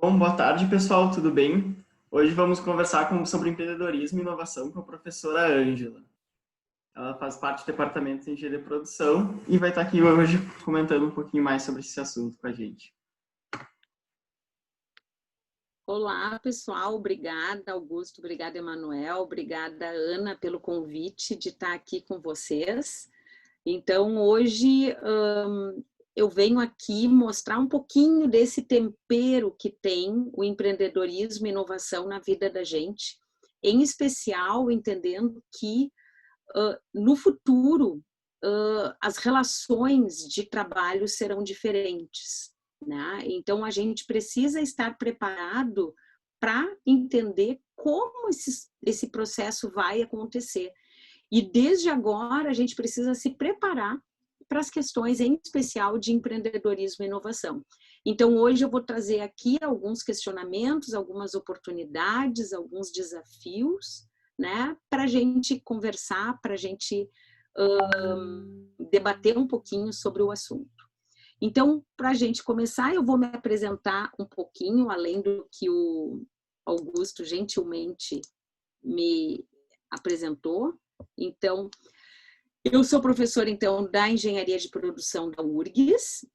Bom, boa tarde, pessoal, tudo bem? Hoje vamos conversar sobre empreendedorismo e inovação com a professora Ângela. Ela faz parte do departamento de engenharia de produção e vai estar aqui hoje comentando um pouquinho mais sobre esse assunto com a gente. Olá, pessoal. Obrigada, Augusto. Obrigada, Emanuel. Obrigada, Ana, pelo convite de estar aqui com vocês. Então, hoje eu venho aqui mostrar um pouquinho desse tempero que tem o empreendedorismo e inovação na vida da gente, em especial entendendo que no futuro as relações de trabalho serão diferentes, né? Então a gente precisa estar preparado para entender como esse processo vai acontecer. E desde agora a gente precisa se preparar para as questões, em especial de empreendedorismo e inovação. Então hoje eu vou trazer aqui alguns questionamentos, algumas oportunidades, alguns desafios, né, para a gente conversar, para a gente debater um pouquinho sobre o assunto. Então, para a gente começar, eu vou me apresentar um pouquinho, além do que o Augusto gentilmente me apresentou. Então, eu sou professora, então, da Engenharia de Produção da URGS.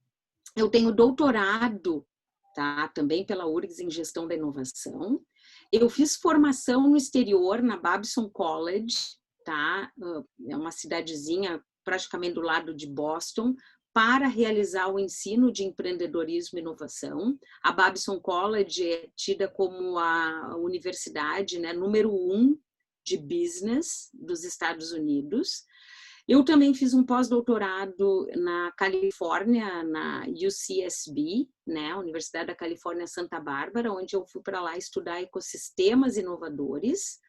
Eu tenho doutorado, tá, também pela URGS em Gestão da Inovação. Eu fiz formação no exterior, na Babson College, tá? É uma cidadezinha praticamente do lado de Boston, para realizar o ensino de empreendedorismo e inovação. A Babson College é tida como a universidade, né, número 1 de business dos Estados Unidos. Eu também fiz um pós-doutorado na Califórnia, na UCSB, né, Universidade da Califórnia Santa Bárbara, onde eu fui para lá estudar ecossistemas inovadores.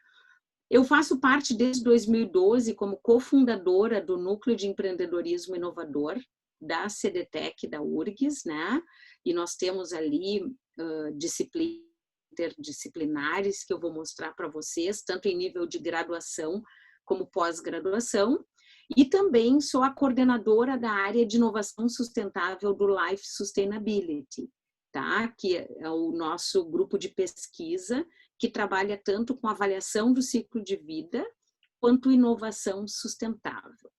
Eu faço parte desde 2012 como cofundadora do Núcleo de Empreendedorismo Inovador da CDTEC, da URGS, né? E nós temos ali disciplinas interdisciplinares que eu vou mostrar para vocês, tanto em nível de graduação como pós-graduação. E também sou a coordenadora da área de inovação sustentável do Life Sustainability, tá? Que é o nosso grupo de pesquisa que trabalha tanto com avaliação do ciclo de vida quanto inovação sustentável.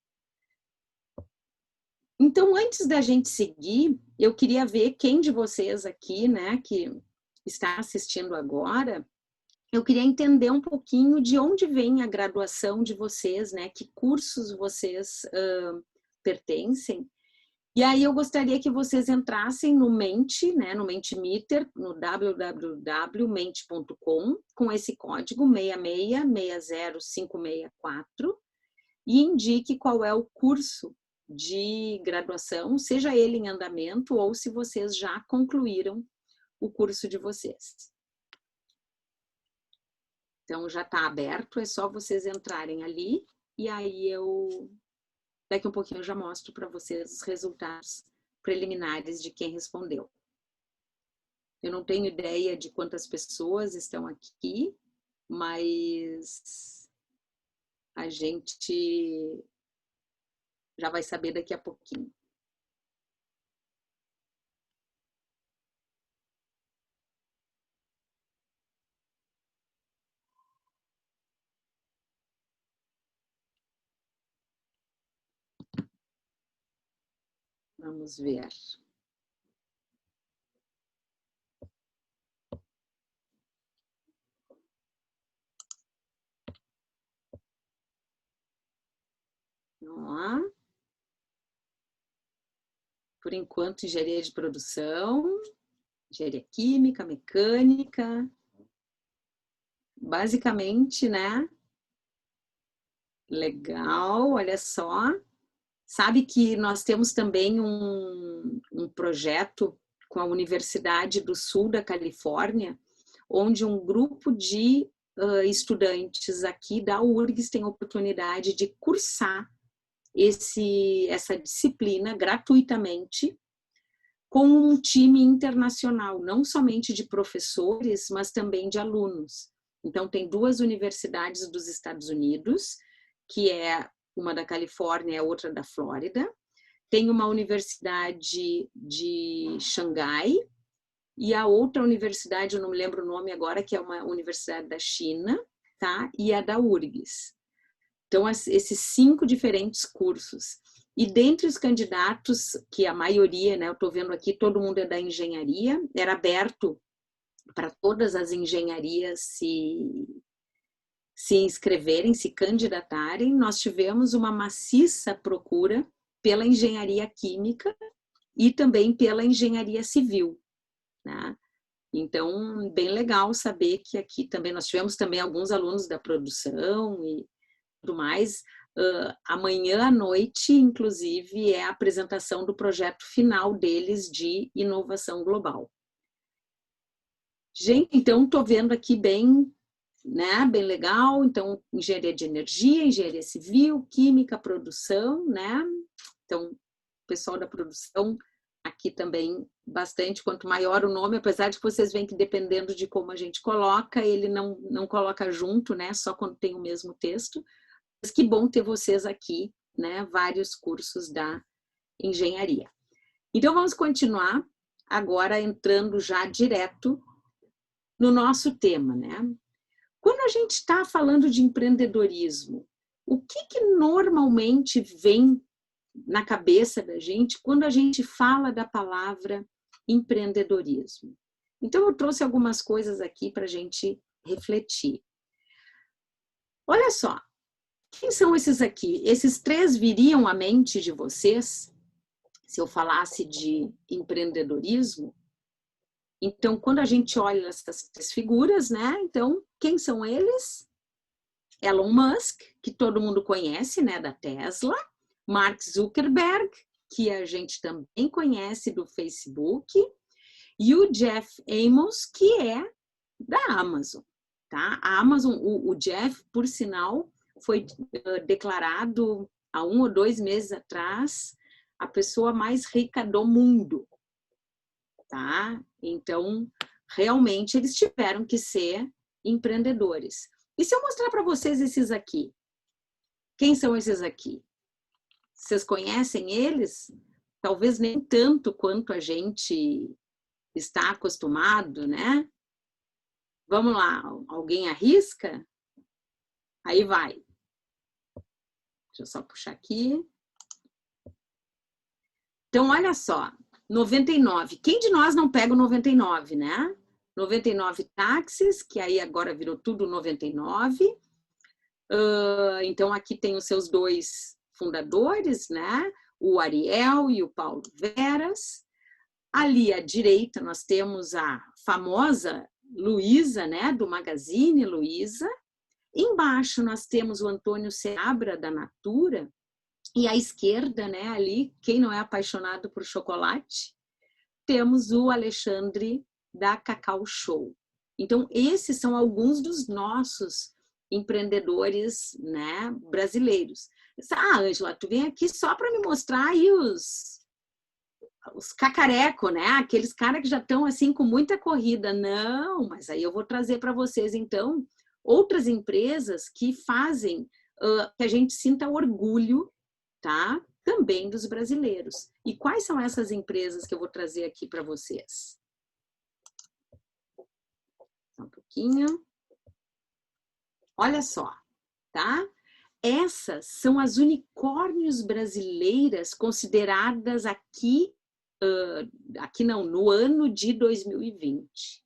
Então, antes da gente seguir, eu queria ver quem de vocês aqui, né, que está assistindo agora, eu queria entender um pouquinho de onde vem a graduação de vocês, né, que cursos vocês pertencem. E aí eu gostaria que vocês entrassem no Mente, né, no Mentimeter, no www.mente.com, com esse código 6660564 e indique qual é o curso de graduação, seja ele em andamento ou se vocês já concluíram o curso de vocês. Então já está aberto, é só vocês entrarem ali e aí daqui um pouquinho eu já mostro para vocês os resultados preliminares de quem respondeu. Eu não tenho ideia de quantas pessoas estão aqui, mas a gente já vai saber daqui a pouquinho. Vamos ver. Ó. Por enquanto, engenharia de produção, engenharia química, mecânica. Basicamente, né? Legal, olha só. Sabe que nós temos também um projeto com a Universidade do Sul da Califórnia, onde um grupo de estudantes aqui da URGS tem a oportunidade de cursar essa disciplina gratuitamente com um time internacional, não somente de professores, mas também de alunos. Então, tem 2 universidades dos Estados Unidos, que é uma da Califórnia e a outra da Flórida. Tem uma universidade de Xangai, e a outra universidade, eu não me lembro o nome agora, que é uma universidade da China, tá? E a da URGS. Então, esses 5 diferentes cursos. E dentre os candidatos, que a maioria, né, eu estou vendo aqui, todo mundo é da engenharia, era aberto para todas as engenharias se inscreverem, se candidatarem. Nós tivemos uma maciça procura pela engenharia química e também pela engenharia civil, né? Então, bem legal saber que aqui também nós tivemos também alguns alunos da produção e tudo mais. Amanhã à noite, inclusive, é a apresentação do projeto final deles de inovação global. Gente, então estou vendo aqui bem, né, bem legal. Então, engenharia de energia, engenharia civil, química, produção, né? Então, o pessoal da produção aqui também bastante, quanto maior o nome, apesar de que vocês veem que dependendo de como a gente coloca, ele não coloca junto, né? Só quando tem o mesmo texto. Mas que bom ter vocês aqui, né? Vários cursos da engenharia. Então, vamos continuar agora entrando já direto no nosso tema, né? Quando a gente está falando de empreendedorismo, o que normalmente vem na cabeça da gente quando a gente fala da palavra empreendedorismo? Então, eu trouxe algumas coisas aqui para a gente refletir. Olha só, quem são esses aqui? Esses 3 viriam à mente de vocês se eu falasse de empreendedorismo? Então, quando a gente olha essas 3 figuras, né? Então, quem são eles? Elon Musk, que todo mundo conhece, né? Da Tesla. Mark Zuckerberg, que a gente também conhece do Facebook. E o Jeff Amos, que é da Amazon, tá? A Amazon, o Jeff, por sinal, foi declarado há 1 ou 2 meses atrás a pessoa mais rica do mundo, tá? Então, realmente, eles tiveram que ser empreendedores. E se eu mostrar para vocês esses aqui? Quem são esses aqui? Vocês conhecem eles? Talvez nem tanto quanto a gente está acostumado, né? Vamos lá, alguém arrisca? Aí vai. Deixa eu só puxar aqui. Então, olha só, 99. Quem de nós não pega o 99, né? 99 táxis, que aí agora virou tudo 99. Então, aqui tem os seus 2 fundadores, né? O Ariel e o Paulo Veras. Ali à direita nós temos a famosa Luiza, né? Do Magazine Luiza. Embaixo nós temos o Antônio Seabra, da Natura. E à esquerda, né, ali, quem não é apaixonado por chocolate, temos o Alexandre da Cacau Show. Então, esses são alguns dos nossos empreendedores, né, brasileiros. Ângela, tu vem aqui só para me mostrar aí os cacareco, né? Aqueles caras que já estão assim com muita corrida. Não, mas aí eu vou trazer para vocês, então, outras empresas que fazem que a gente sinta orgulho, tá? Também dos brasileiros. E quais são essas empresas que eu vou trazer aqui para vocês? Um pouquinho. Olha só, tá? Essas são as unicórnios brasileiras consideradas aqui não, no ano de 2020.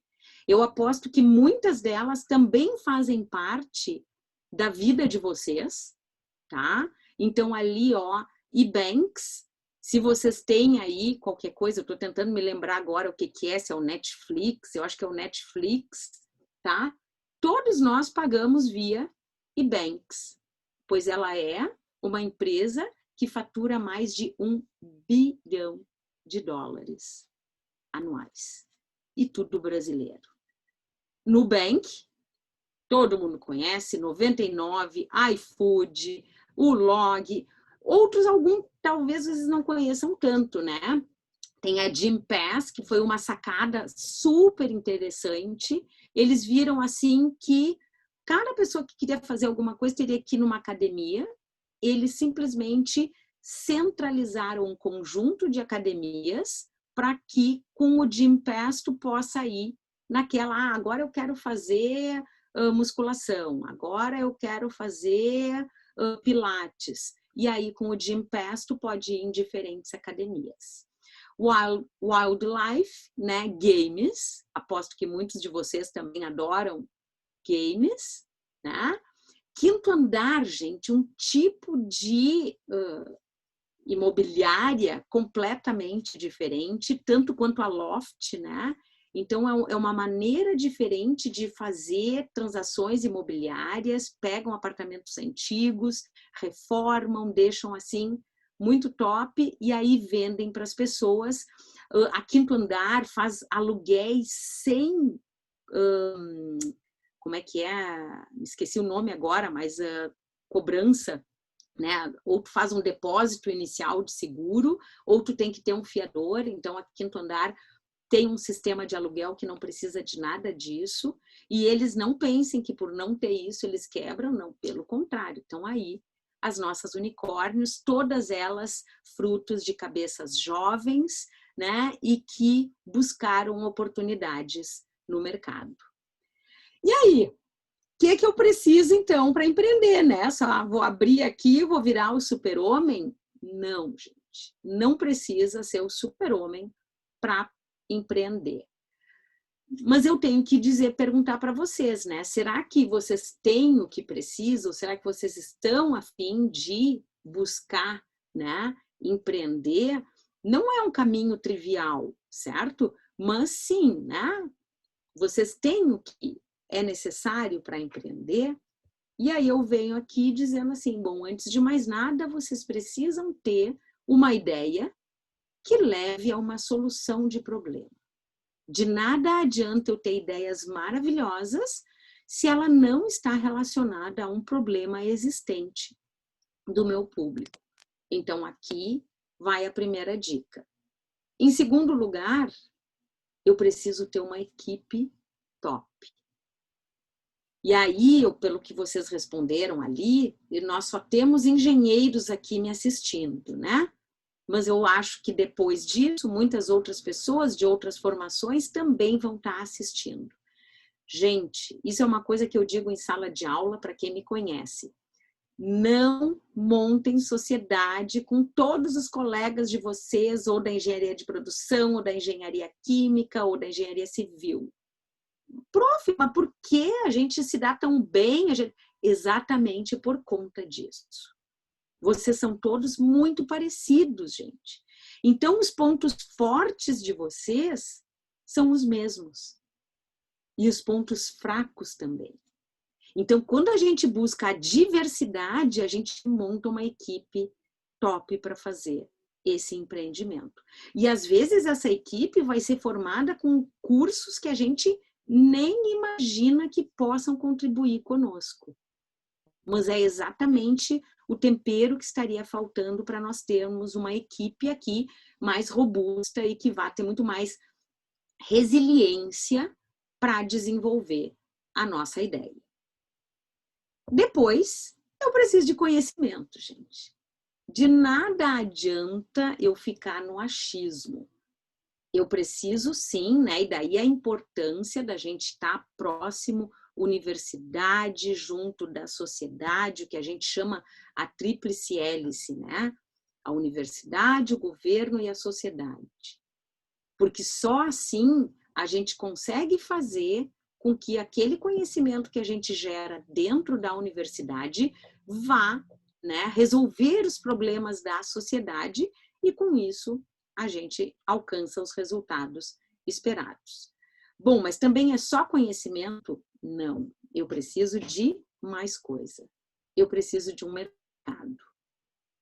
Eu aposto que muitas delas também fazem parte da vida de vocês, tá? Então, ali, ó, eBanks, se vocês têm aí qualquer coisa, eu tô tentando me lembrar agora o que é, se é o Netflix, eu acho que é o Netflix, tá? Todos nós pagamos via eBanks, pois ela é uma empresa que fatura mais de $1 bilhão anuais. E tudo brasileiro. Nubank, todo mundo conhece, 99, iFood, o Log, outros alguns talvez vocês não conheçam tanto, né? Tem a Gympass, que foi uma sacada super interessante. Eles viram assim que cada pessoa que queria fazer alguma coisa teria que ir numa academia. Eles simplesmente centralizaram um conjunto de academias para que com o Gympass tu possa ir naquela, agora eu quero fazer musculação, agora eu quero fazer pilates. E aí com o Gympass tu pode ir em diferentes academias. Wildlife, né? Games, aposto que muitos de vocês também adoram games, né? Quinto andar, gente, um tipo de imobiliária completamente diferente, tanto quanto a loft, né? Então, é uma maneira diferente de fazer transações imobiliárias, pegam apartamentos antigos, reformam, deixam assim, muito top, e aí vendem para as pessoas. A Quinto Andar faz aluguéis sem... como é que é? Esqueci o nome agora, mas cobrança, né? Ou tu faz um depósito inicial de seguro, ou tu tem que ter um fiador. Então, a Quinto Andar tem um sistema de aluguel que não precisa de nada disso, e eles não pensem que por não ter isso eles quebram, não, pelo contrário. Então aí as nossas unicórnios, todas elas frutos de cabeças jovens, né, e que buscaram oportunidades no mercado. E aí, o que eu preciso então para empreender, né? Só vou abrir aqui, vou virar o super-homem? Não, gente, não precisa ser o super-homem para empreender. Mas eu tenho que perguntar para vocês, né? Será que vocês têm o que precisam? Será que vocês estão a fim de buscar, né, empreender? Não é um caminho trivial, certo? Mas sim, né? Vocês têm o que é necessário para empreender? E aí eu venho aqui dizendo assim, bom, antes de mais nada, vocês precisam ter uma ideia que leve a uma solução de problema. De nada adianta eu ter ideias maravilhosas se ela não está relacionada a um problema existente do meu público. Então, aqui vai a primeira dica. Em segundo lugar, eu preciso ter uma equipe top. E aí, pelo que vocês responderam ali, nós só temos engenheiros aqui me assistindo, né? Mas eu acho que depois disso, muitas outras pessoas de outras formações também vão estar assistindo. Gente, isso é uma coisa que eu digo em sala de aula para quem me conhece. Não montem sociedade com todos os colegas de vocês, ou da engenharia de produção, ou da engenharia química, ou da engenharia civil. Prof, mas por que a gente se dá tão bem? Exatamente por conta disso. Vocês são todos muito parecidos, gente. Então, os pontos fortes de vocês são os mesmos. E os pontos fracos também. Então, quando a gente busca a diversidade, a gente monta uma equipe top para fazer esse empreendimento. E, às vezes, essa equipe vai ser formada com cursos que a gente nem imagina que possam contribuir conosco. Mas é exatamente o tempero que estaria faltando para nós termos uma equipe aqui mais robusta e que vá ter muito mais resiliência para desenvolver a nossa ideia. Depois, eu preciso de conhecimento, gente. De nada adianta eu ficar no achismo. Eu preciso sim, né? E daí a importância da gente estar próximo universidade, junto da sociedade, o que a gente chama a tríplice hélice, né? A universidade, o governo e a sociedade. Porque só assim a gente consegue fazer com que aquele conhecimento que a gente gera dentro da universidade vá, né, resolver os problemas da sociedade e, com isso, a gente alcança os resultados esperados. Bom, mas também é só conhecimento? Não. Eu preciso de mais coisa. Eu preciso de um mercado,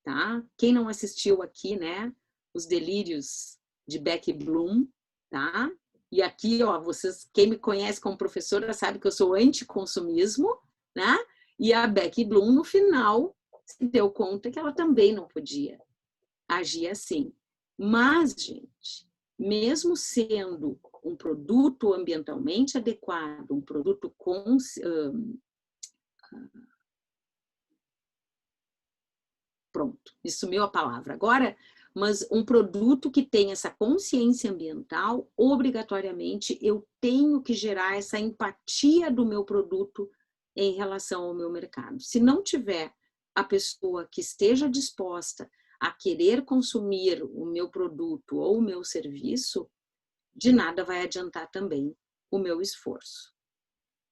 tá? Quem não assistiu aqui, né, os delírios de Becky Bloom, tá? E aqui, ó, vocês, quem me conhece como professora sabe que eu sou anticonsumismo, né? E a Becky Bloom, no final, se deu conta que ela também não podia agir assim. Mas, gente, mesmo sendo um produto ambientalmente adequado, um produto com... Pronto, me sumiu a palavra. Agora, mas um produto que tem essa consciência ambiental, obrigatoriamente eu tenho que gerar essa empatia do meu produto em relação ao meu mercado. Se não tiver a pessoa que esteja disposta a querer consumir o meu produto ou o meu serviço, de nada vai adiantar também o meu esforço.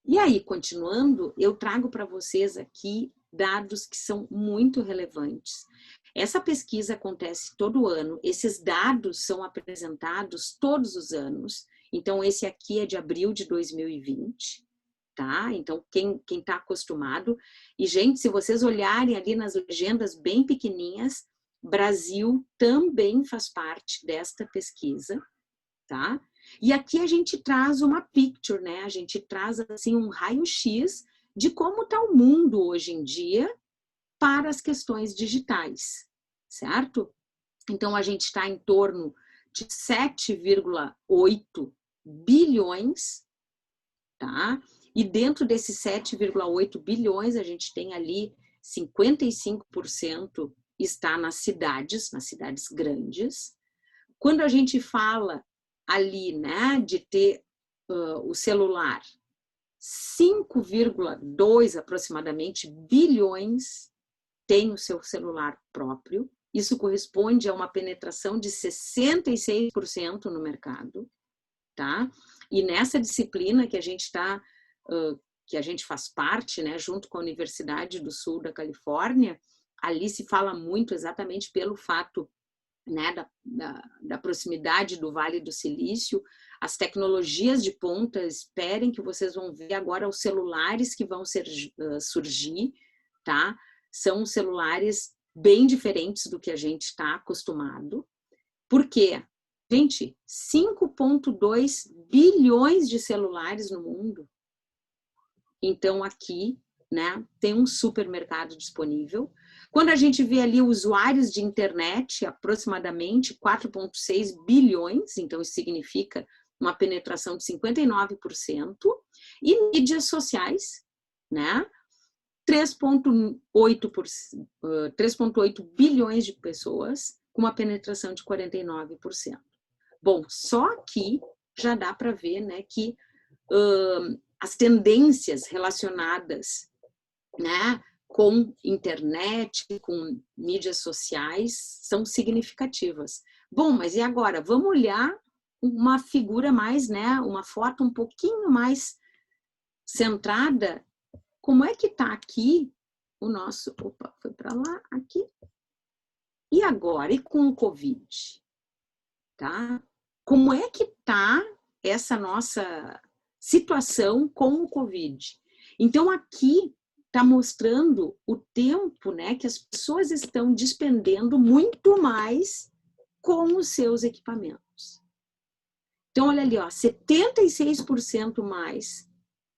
E aí, continuando, eu trago para vocês aqui dados que são muito relevantes. Essa pesquisa acontece todo ano, esses dados são apresentados todos os anos, então esse aqui é de abril de 2020, tá? Então, quem está acostumado. E, gente, se vocês olharem ali nas legendas bem pequenininhas, Brasil também faz parte desta pesquisa, tá? E aqui a gente traz uma picture, né? A gente traz, assim, um raio-x de como está o mundo hoje em dia para as questões digitais, certo? Então, a gente está em torno de 7,8 bilhões, tá? E dentro desses 7,8 bilhões, a gente tem ali 55% está nas cidades grandes. Quando a gente fala ali, né, de ter o celular, 5,2 aproximadamente bilhões tem o seu celular próprio. Isso corresponde a uma penetração de 66% no mercado, tá? E nessa disciplina que a gente está, que a gente faz parte, né, junto com a Universidade do Sul da Califórnia, ali se fala muito exatamente pelo fato, né, da proximidade do Vale do Silício, as tecnologias de ponta, esperem que vocês vão ver agora os celulares que vão surgir, tá? São celulares bem diferentes do que a gente está acostumado. Por quê? Gente, 5,2 bilhões de celulares no mundo. Então, aqui, né, tem um supermercado disponível. Quando a gente vê ali usuários de internet, aproximadamente 4,6 bilhões, então isso significa uma penetração de 59%, e mídias sociais, né, 3,8 bilhões de pessoas, com uma penetração de 49%. Bom, só aqui já dá para ver, né, que as tendências relacionadas, né, com internet, com mídias sociais, são significativas. Bom, mas e agora? Vamos olhar uma figura mais, né, uma foto um pouquinho mais centrada. Como é que está aqui o nosso... Opa, foi para lá, aqui. E agora? E com o Covid? Tá? Como é que está essa nossa situação com o Covid? Então, aqui está mostrando o tempo, né, que as pessoas estão despendendo muito mais com os seus equipamentos. Então, olha ali, ó, 76% mais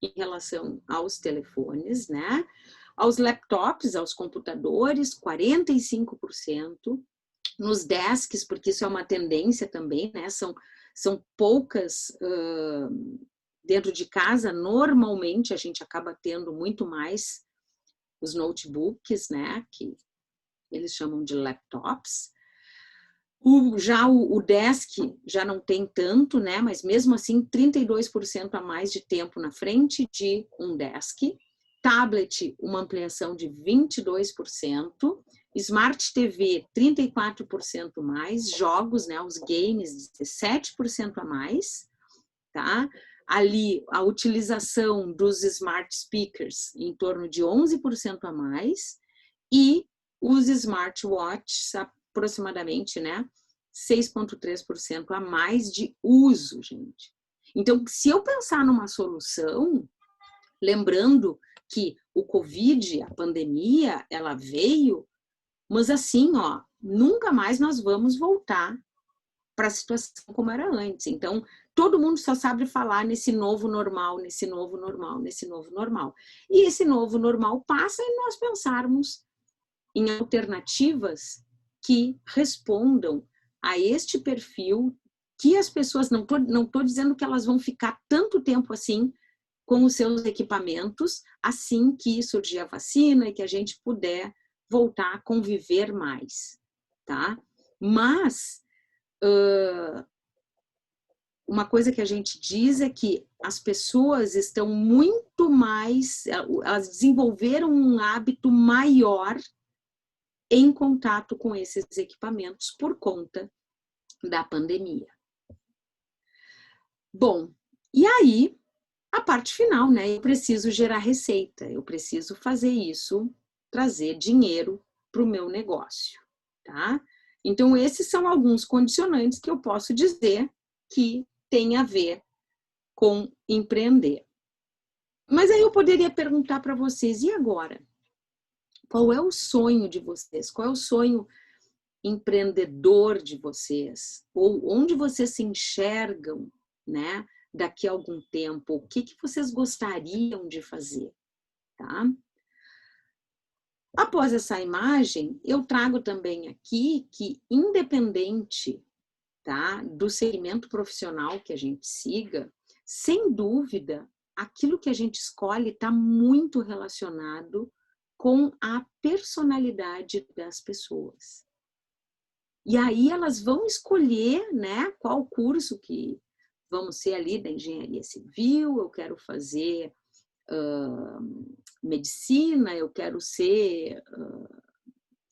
em relação aos telefones, né? Aos laptops, aos computadores, 45%. Nos desks, porque isso é uma tendência também, né? São poucas dentro de casa. Normalmente, a gente acaba tendo muito mais os notebooks, né? Que eles chamam de laptops. Já o desk já não tem tanto, né? Mas mesmo assim, 32% a mais de tempo na frente de um desk. Tablet, uma ampliação de 22%. Smart TV, 34% mais. Jogos, né? Os games, 17% a mais. Tá? Ali, a utilização dos smart speakers, em torno de 11% a mais. E os smartwatches, aproximadamente, né, 6,3% a mais de uso, gente. Então, se eu pensar numa solução, lembrando que o Covid, a pandemia, ela veio, mas assim, ó, nunca mais nós vamos voltar para a situação como era antes. Então, todo mundo só sabe falar nesse novo normal, nesse novo normal, nesse novo normal. E esse novo normal passa em nós pensarmos em alternativas que respondam a este perfil, que as pessoas, não tô dizendo que elas vão ficar tanto tempo assim com os seus equipamentos, assim que surgir a vacina e que a gente puder voltar a conviver mais, tá? Mas uma coisa que a gente diz é que as pessoas estão muito mais, elas desenvolveram um hábito maior em contato com esses equipamentos por conta da pandemia. Bom, e aí, a parte final, né? Eu preciso gerar receita, eu preciso fazer isso, trazer dinheiro para o meu negócio, tá? Então, esses são alguns condicionantes que eu posso dizer que tem a ver com empreender. Mas aí eu poderia perguntar para vocês, e agora? Qual é o sonho de vocês? Qual é o sonho empreendedor de vocês? Ou onde vocês se enxergam, né, daqui a algum tempo? O que vocês gostariam de fazer? Tá? Após essa imagem, eu trago também aqui que, independente, tá, do segmento profissional que a gente siga, sem dúvida, aquilo que a gente escolhe está muito relacionado com a personalidade das pessoas. E aí elas vão escolher, né, qual curso que vamos ser ali da engenharia civil, eu quero fazer medicina, eu quero ser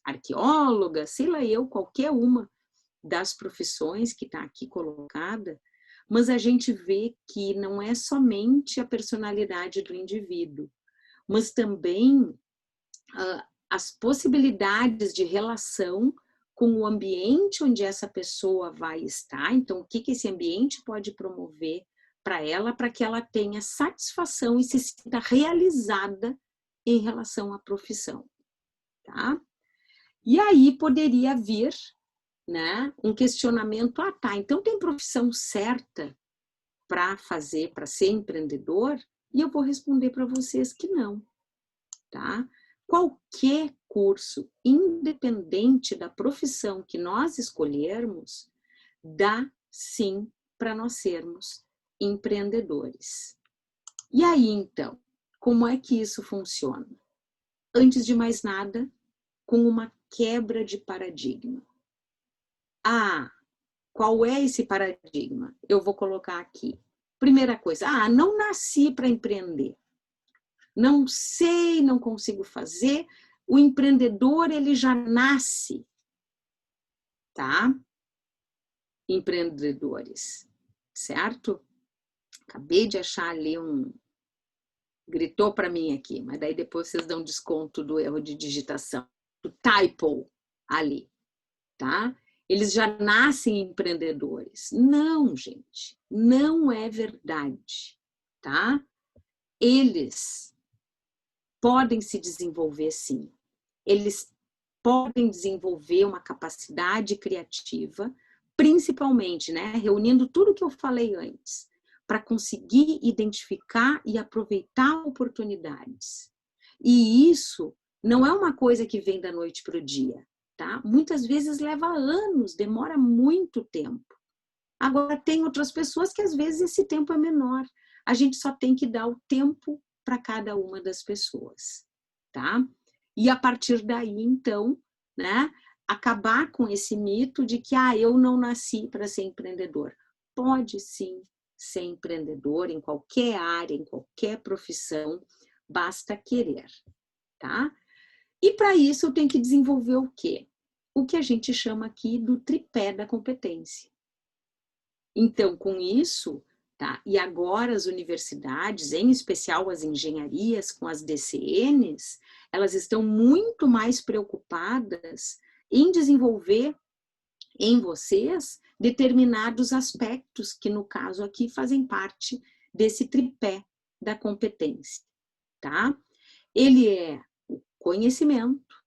arqueóloga, sei lá eu, qualquer uma das profissões que está aqui colocada, mas a gente vê que não é somente a personalidade do indivíduo, mas também as possibilidades de relação com o ambiente onde essa pessoa vai estar. Então, o que esse ambiente pode promover para ela, para que ela tenha satisfação e se sinta realizada em relação à profissão, tá? E aí poderia vir, né, um questionamento, tá, então tem profissão certa para fazer, para ser empreendedor? E eu vou responder para vocês que não, tá? Qualquer curso, independente da profissão que nós escolhermos, dá sim para nós sermos empreendedores. E aí, então, como é que isso funciona? Antes de mais nada, com uma quebra de paradigma. Qual é esse paradigma? Eu vou colocar aqui. Primeira coisa, não nasci para empreender. Não sei, não consigo fazer. O empreendedor, ele já nasce, tá? Empreendedores, certo? Acabei de achar ali gritou para mim aqui, mas daí depois vocês dão desconto do erro de digitação, do typo ali, tá? Eles já nascem empreendedores. Não, gente, não é verdade, tá? Eles podem se desenvolver sim. Eles podem desenvolver uma capacidade criativa, principalmente, né, reunindo tudo que eu falei antes, para conseguir identificar e aproveitar oportunidades. E isso não é uma coisa que vem da noite para o dia, tá? Muitas vezes leva anos, demora muito tempo. Agora, tem outras pessoas que às vezes esse tempo é menor. A gente só tem que dar o tempo para cada uma das pessoas, tá? E a partir daí, então, né, acabar com esse mito de que eu não nasci para ser empreendedor. Pode sim ser empreendedor em qualquer área, em qualquer profissão, basta querer, tá? E para isso eu tenho que desenvolver o quê? O que a gente chama aqui do tripé da competência. Então, com isso, tá? E agora as universidades, em especial as engenharias com as DCNs, elas estão muito mais preocupadas em desenvolver em vocês determinados aspectos que, no caso aqui, fazem parte desse tripé da competência, tá? Ele é o conhecimento,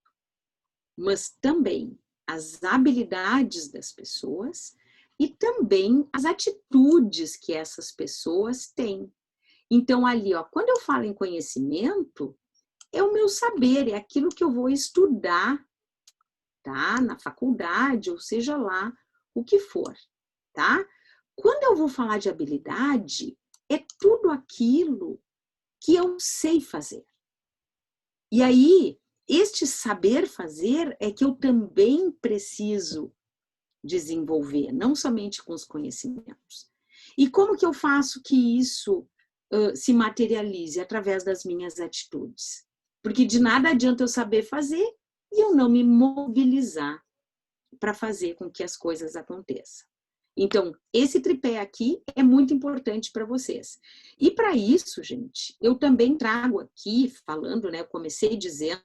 mas também as habilidades das pessoas e também as atitudes que essas pessoas têm. Então, ali, quando eu falo em conhecimento, é o meu saber, é aquilo que eu vou estudar, tá? Na faculdade, ou seja lá, o que for, tá? Quando eu vou falar de habilidade, é tudo aquilo que eu sei fazer. E aí, este saber fazer é que eu também preciso desenvolver, não somente com os conhecimentos. E como que eu faço que isso se materialize? Através das minhas atitudes. Porque de nada adianta eu saber fazer e eu não me mobilizar para fazer com que as coisas aconteçam. Então, esse tripé aqui é muito importante para vocês. E para isso, gente, eu também trago aqui, falando, né, eu comecei dizendo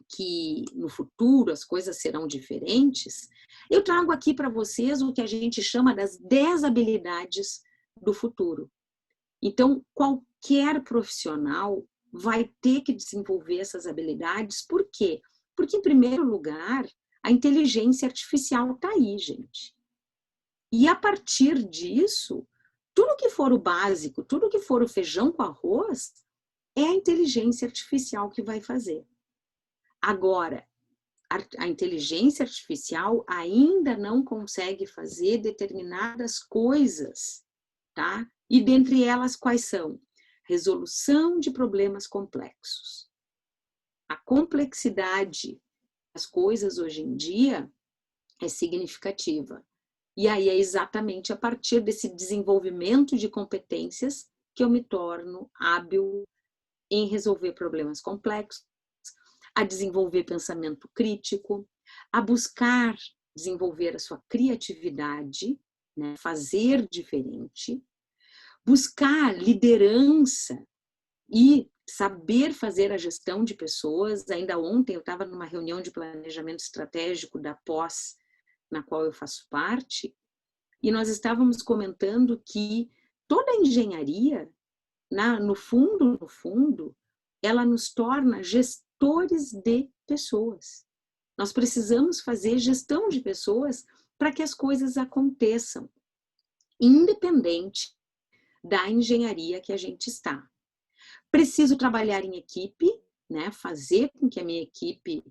que no futuro as coisas serão diferentes, eu trago aqui para vocês o que a gente chama das 10 habilidades do futuro. Então, qualquer profissional vai ter que desenvolver essas habilidades. Por quê? Porque, em primeiro lugar, a inteligência artificial está aí, gente. E a partir disso, tudo que for o básico, tudo que for o feijão com arroz, é a inteligência artificial que vai fazer. Agora, a inteligência artificial ainda não consegue fazer determinadas coisas, tá? E dentre elas, quais são? Resolução de problemas complexos. A complexidade das coisas hoje em dia é significativa. E aí é exatamente a partir desse desenvolvimento de competências que eu me torno hábil em resolver problemas complexos, a desenvolver pensamento crítico, a buscar desenvolver a sua criatividade, né, fazer diferente, buscar liderança e saber fazer a gestão de pessoas. Ainda ontem eu estava numa reunião de planejamento estratégico da pós, na qual eu faço parte, e nós estávamos comentando que toda a engenharia, no fundo, ela nos torna gestores de pessoas. Nós precisamos fazer gestão de pessoas para que as coisas aconteçam, independente da engenharia que a gente está. Preciso trabalhar em equipe, né? Fazer com que a minha equipe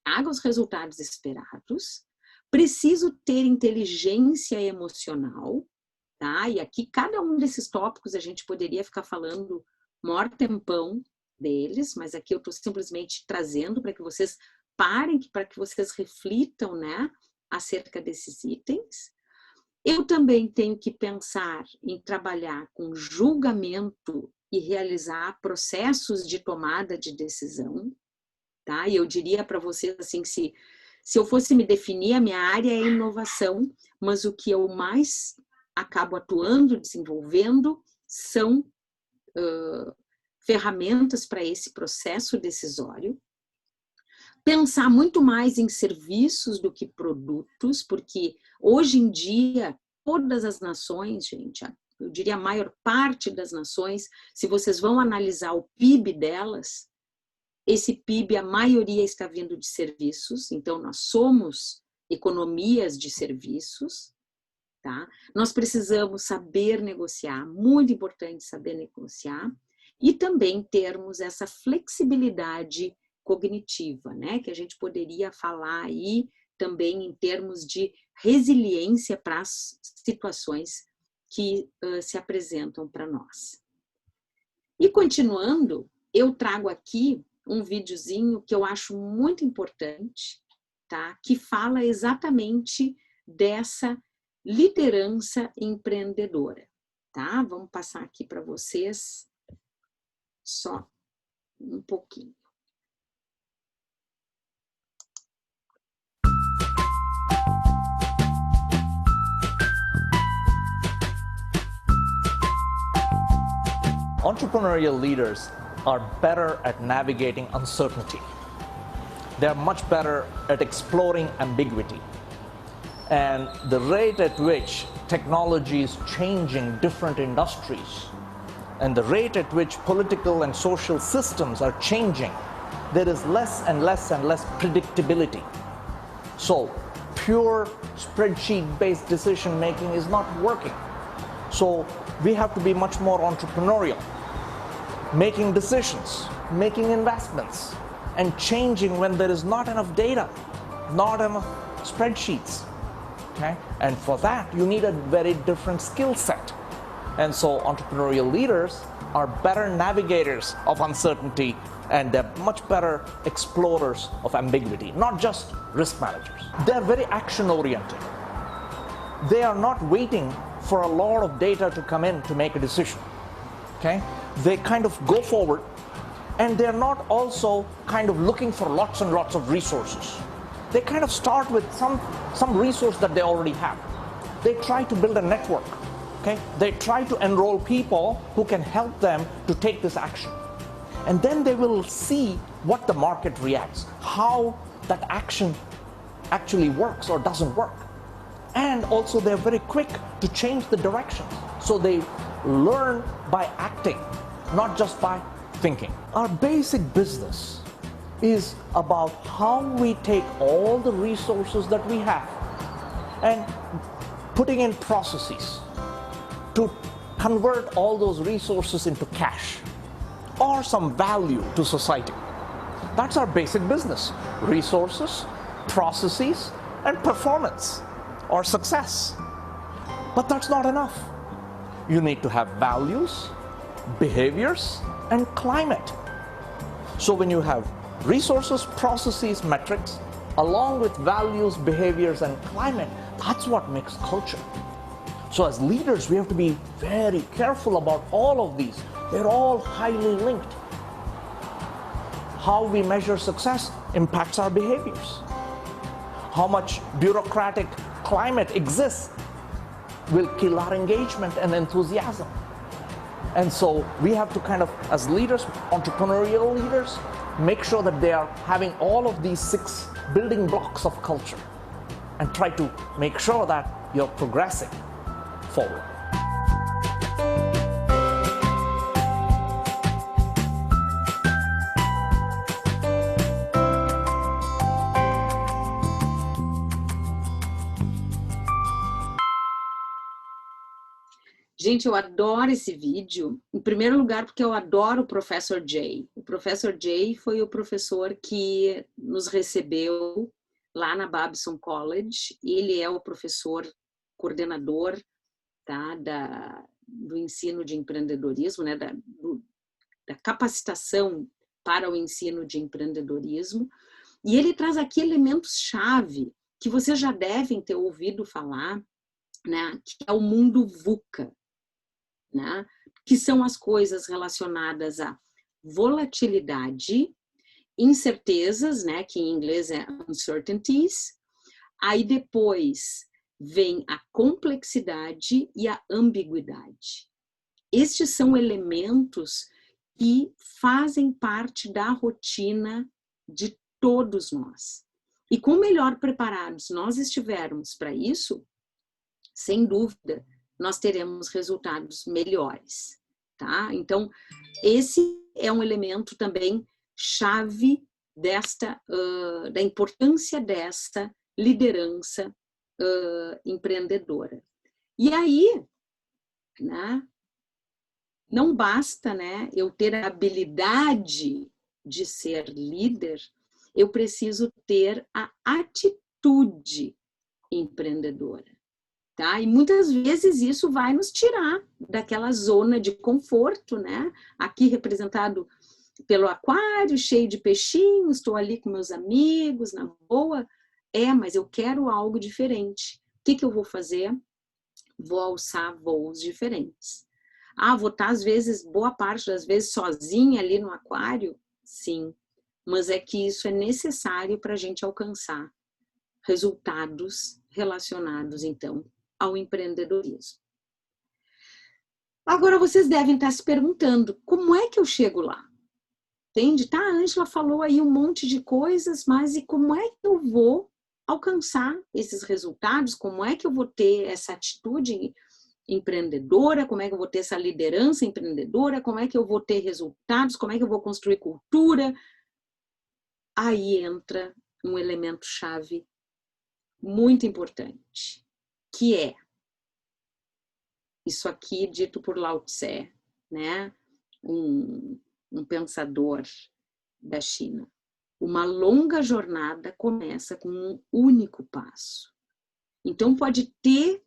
traga os resultados esperados. Preciso ter inteligência emocional, tá? E aqui cada um desses tópicos a gente poderia ficar falando maior tempão deles, mas aqui eu estou simplesmente trazendo para que vocês parem, para que vocês reflitam, né, acerca desses itens. Eu também tenho que pensar em trabalhar com julgamento e realizar processos de tomada de decisão, tá? E eu diria para vocês assim, se eu fosse me definir, a minha área é inovação, mas o que eu mais acabo atuando, desenvolvendo, são ferramentas para esse processo decisório. Pensar muito mais em serviços do que produtos, porque hoje em dia, todas as nações, gente, eu diria a maior parte das nações, se vocês vão analisar o PIB delas, esse PIB, a maioria está vindo de serviços, então nós somos economias de serviços, tá? Nós precisamos saber negociar, muito importante saber negociar, e também termos essa flexibilidade cognitiva, né? Que a gente poderia falar aí também em termos de resiliência para as situações que se apresentam para nós. E continuando, eu trago aqui um videozinho que eu acho muito importante, tá? Que fala exatamente dessa liderança empreendedora, tá? Vamos passar aqui para vocês só um pouquinho. Entrepreneurial leaders are better at navigating uncertainty. They are much better at exploring ambiguity. And the rate at which technology is changing different industries and the rate at which political and social systems are changing, there is less and less and less predictability. So pure spreadsheet-based decision making is not working. So we have to be much more entrepreneurial, making decisions, making investments, and changing when there is not enough data, not enough spreadsheets. Okay? And for that, you need a very different skill set. And so entrepreneurial leaders are better navigators of uncertainty and they're much better explorers of ambiguity, not just risk managers. They're very action-oriented. They are not waiting for a lot of data to come in to make a decision, okay? They kind of go forward, and they're not also kind of looking for lots and lots of resources. They kind of start with some resource that they already have. They try to build a network, okay? They try to enroll people who can help them to take this action. And then they will see what the market reacts, how that action actually works or doesn't work. And also they're very quick to change the direction. So they learn by acting, not just by thinking. Our basic business is about how we take all the resources that we have and putting in processes to convert all those resources into cash or some value to society. That's our basic business. Resources, processes, and performance or success. But that's not enough. You need to have values, behaviors, and climate. So when you have resources, processes, metrics, along with values, behaviors, and climate, that's what makes culture. So as leaders, we have to be very careful about all of these. They're all highly linked. How we measure success impacts our behaviors. How much bureaucratic climate exists will kill our engagement and enthusiasm. And so we have to kind of, as leaders, entrepreneurial leaders, make sure that they are having all of these 6 building blocks of culture and try to make sure that you're progressing forward. Gente, eu adoro esse vídeo, em primeiro lugar porque eu adoro o Professor Jay. O Professor Jay foi o professor que nos recebeu lá na Babson College. Ele é o professor coordenador, tá, do ensino de empreendedorismo, né, da capacitação para o ensino de empreendedorismo. E ele traz aqui elementos-chave que vocês já devem ter ouvido falar, né, que é o mundo VUCA. Né? Que são as coisas relacionadas à volatilidade, incertezas, né? Que em inglês é uncertainties, aí depois vem a complexidade e a ambiguidade. Estes são elementos que fazem parte da rotina de todos nós. E quanto melhor preparados nós estivermos para isso, sem dúvida, nós teremos resultados melhores, tá? Então, esse é um elemento também chave da importância desta liderança empreendedora. E aí, né, não basta, né, eu ter a habilidade de ser líder, eu preciso ter a atitude empreendedora. Tá? E muitas vezes isso vai nos tirar daquela zona de conforto, né? Aqui representado pelo aquário, cheio de peixinhos, estou ali com meus amigos, na boa. Mas eu quero algo diferente. O que eu vou fazer? Vou alçar voos diferentes. Vou estar, às vezes, boa parte das vezes, sozinha ali no aquário? Sim. Mas é que isso é necessário para a gente alcançar resultados relacionados, então, ao empreendedorismo. Agora vocês devem estar se perguntando, como é que eu chego lá? Entende? Tá, a Ângela falou aí um monte de coisas, mas e como é que eu vou alcançar esses resultados? Como é que eu vou ter essa atitude empreendedora? Como é que eu vou ter essa liderança empreendedora? Como é que eu vou ter resultados? Como é que eu vou construir cultura? Aí entra um elemento-chave muito importante, que é isso aqui dito por Lao Tse, né? Um pensador da China. Uma longa jornada começa com um único passo. Então pode ter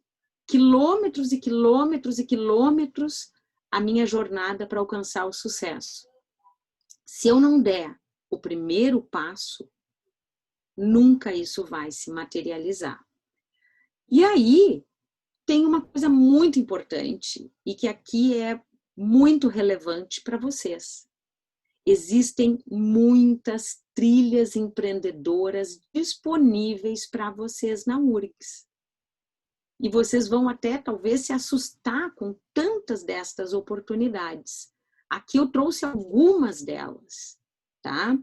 quilômetros e quilômetros e quilômetros a minha jornada para alcançar o sucesso. Se eu não der o primeiro passo, nunca isso vai se materializar. E aí, tem uma coisa muito importante e que aqui é muito relevante para vocês. Existem muitas trilhas empreendedoras disponíveis para vocês na URGS. E vocês vão até talvez se assustar com tantas destas oportunidades. Aqui eu trouxe algumas delas, tá?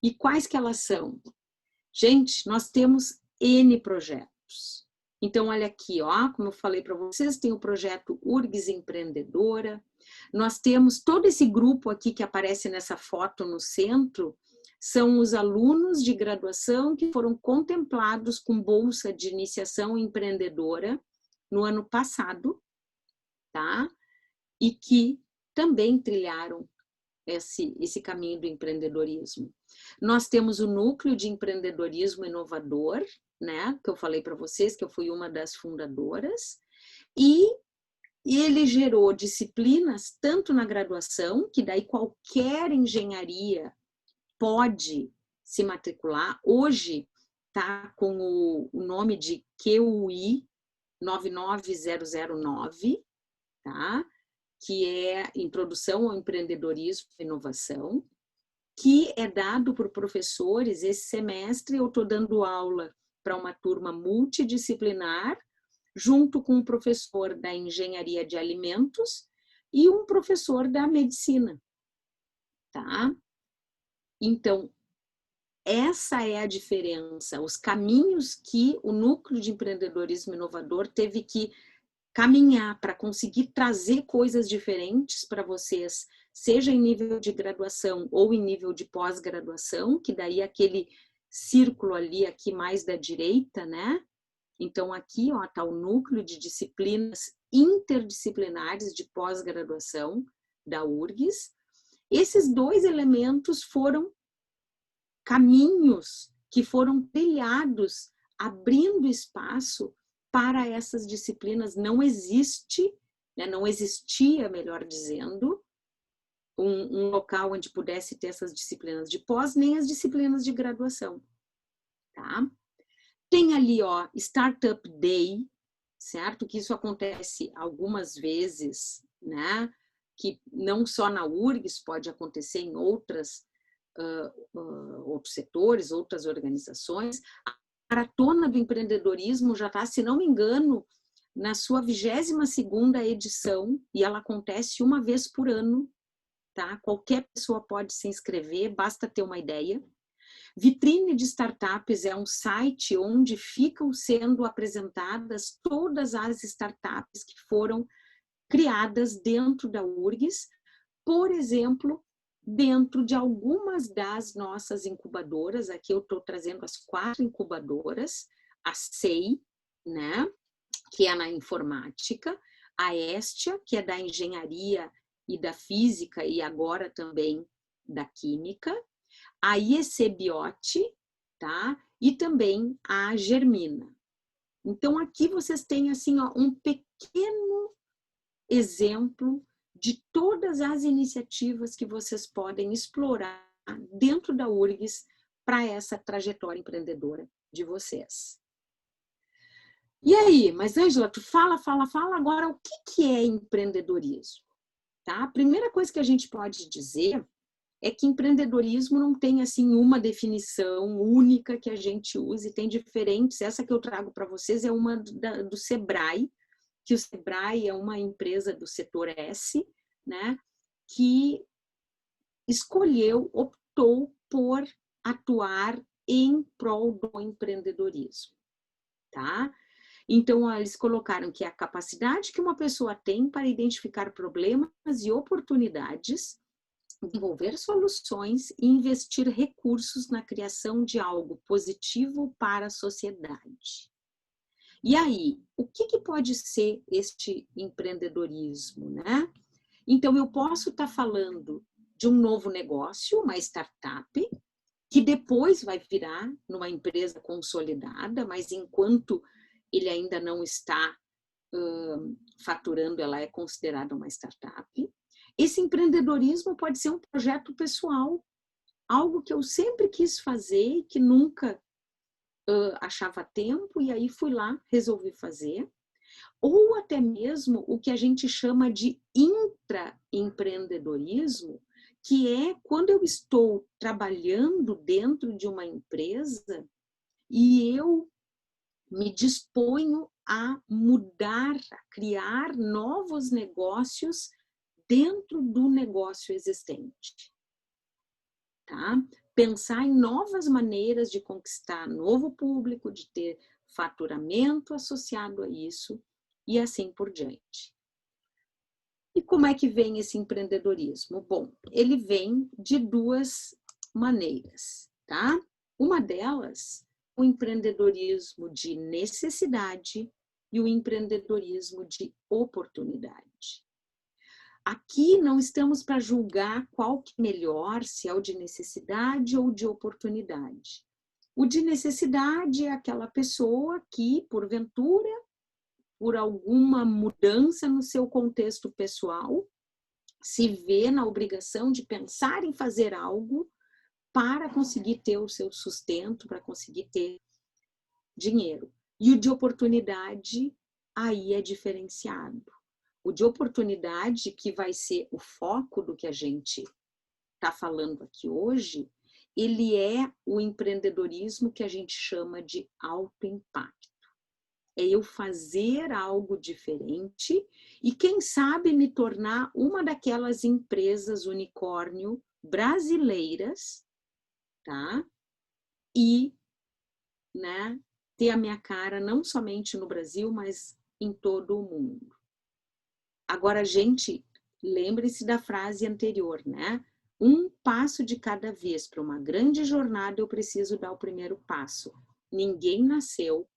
E quais que elas são? Gente, nós temos N projetos. Então, olha aqui, ó, como eu falei para vocês, tem o projeto URGS Empreendedora. Nós temos todo esse grupo aqui que aparece nessa foto no centro, são os alunos de graduação que foram contemplados com bolsa de iniciação empreendedora no ano passado, tá? E que também trilharam esse caminho do empreendedorismo. Nós temos o Núcleo de Empreendedorismo Inovador, né, que eu falei para vocês, que eu fui uma das fundadoras, e ele gerou disciplinas tanto na graduação, que daí qualquer engenharia pode se matricular. Hoje está com o nome de QUI 99009, tá? Que é Introdução ao Empreendedorismo e Inovação, que é dado por professores. Esse semestre eu estou dando aula para uma turma multidisciplinar, junto com um professor da Engenharia de Alimentos e um professor da Medicina, tá? Então, essa é a diferença, os caminhos que o Núcleo de Empreendedorismo Inovador teve que caminhar para conseguir trazer coisas diferentes para vocês, seja em nível de graduação ou em nível de pós-graduação, que daí aquele círculo ali aqui mais da direita, né? Então aqui, ó, tá o núcleo de disciplinas interdisciplinares de pós-graduação da URGS. Esses dois elementos foram caminhos que foram trilhados, abrindo espaço para essas disciplinas. Não existe, né, não existia, melhor dizendo, um local onde pudesse ter essas disciplinas de pós, nem as disciplinas de graduação, tá? Tem ali, ó, Startup Day, certo? Que isso acontece algumas vezes, né? Que não só na URGS, pode acontecer em outros setores, outras organizações. A Maratona do Empreendedorismo já está, se não me engano, na sua 22ª edição, e ela acontece uma vez por ano, tá? Qualquer pessoa pode se inscrever, basta ter uma ideia. Vitrine de Startups é um site onde ficam sendo apresentadas todas as startups que foram criadas dentro da URGS, por exemplo, dentro de algumas das nossas incubadoras. Aqui eu estou trazendo as 4 incubadoras, a SEI, né, que é na informática, a Estia, que é da engenharia e da física e agora também da química, a IEC Biote, tá? E também a Germina. Então aqui vocês têm assim, ó, um pequeno exemplo de todas as iniciativas que vocês podem explorar dentro da URGS para essa trajetória empreendedora de vocês. E aí, mas Ângela, tu fala agora o que é empreendedorismo? Tá? A primeira coisa que a gente pode dizer é que empreendedorismo não tem assim uma definição única que a gente use, tem diferentes. Essa que eu trago para vocês é uma do Sebrae, que o Sebrae é uma empresa do setor S, né, que optou por atuar em prol do empreendedorismo, tá? Então, eles colocaram que é a capacidade que uma pessoa tem para identificar problemas e oportunidades, desenvolver soluções e investir recursos na criação de algo positivo para a sociedade. E aí, o que pode ser este empreendedorismo, né? Então, eu posso estar falando de um novo negócio, uma startup, que depois vai virar numa empresa consolidada, mas enquanto ele ainda não está faturando, ela é considerada uma startup. Esse empreendedorismo pode ser um projeto pessoal, algo que eu sempre quis fazer, que nunca achava tempo, e aí fui lá, resolvi fazer. Ou até mesmo o que a gente chama de intraempreendedorismo, que é quando eu estou trabalhando dentro de uma empresa e eu me disponho a mudar, a criar novos negócios dentro do negócio existente. Tá? Pensar em novas maneiras de conquistar novo público, de ter faturamento associado a isso e assim por diante. E como é que vem esse empreendedorismo? Bom, ele vem de duas maneiras, tá? Uma delas, o empreendedorismo de necessidade e o empreendedorismo de oportunidade. Aqui não estamos para julgar qual que é melhor, se é o de necessidade ou de oportunidade. O de necessidade é aquela pessoa que, porventura, por alguma mudança no seu contexto pessoal, se vê na obrigação de pensar em fazer algo para conseguir ter o seu sustento, para conseguir ter dinheiro. E o de oportunidade, aí é diferenciado. O de oportunidade, que vai ser o foco do que a gente está falando aqui hoje, ele é o empreendedorismo que a gente chama de alto impacto. É eu fazer algo diferente e, quem sabe, me tornar uma daquelas empresas unicórnio brasileiras, tá? E, né, ter a minha cara não somente no Brasil, mas em todo o mundo. Agora, gente, lembre-se da frase anterior, né? Um passo de cada vez. Para uma grande jornada, eu preciso dar o primeiro passo. Ninguém nasceu,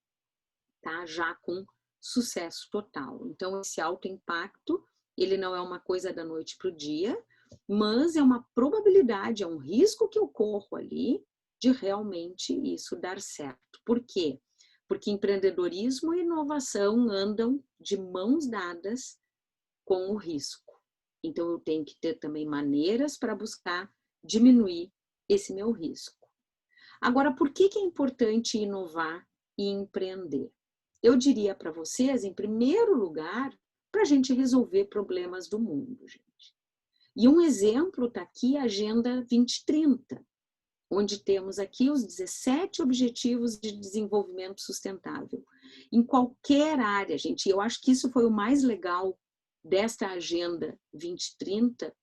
tá, já com sucesso total. Então, esse alto impacto, ele não é uma coisa da noite para o dia, mas é uma probabilidade, é um risco que eu corro ali de realmente isso dar certo. Por quê? Porque empreendedorismo e inovação andam de mãos dadas com o risco. Então, eu tenho que ter também maneiras para buscar diminuir esse meu risco. Agora, por que é importante inovar e empreender? Eu diria para vocês, em primeiro lugar, para a gente resolver problemas do mundo, gente. E um exemplo está aqui, a Agenda 2030, onde temos aqui os 17 Objetivos de Desenvolvimento Sustentável. Em qualquer área, gente, eu acho que isso foi o mais legal desta Agenda 2030,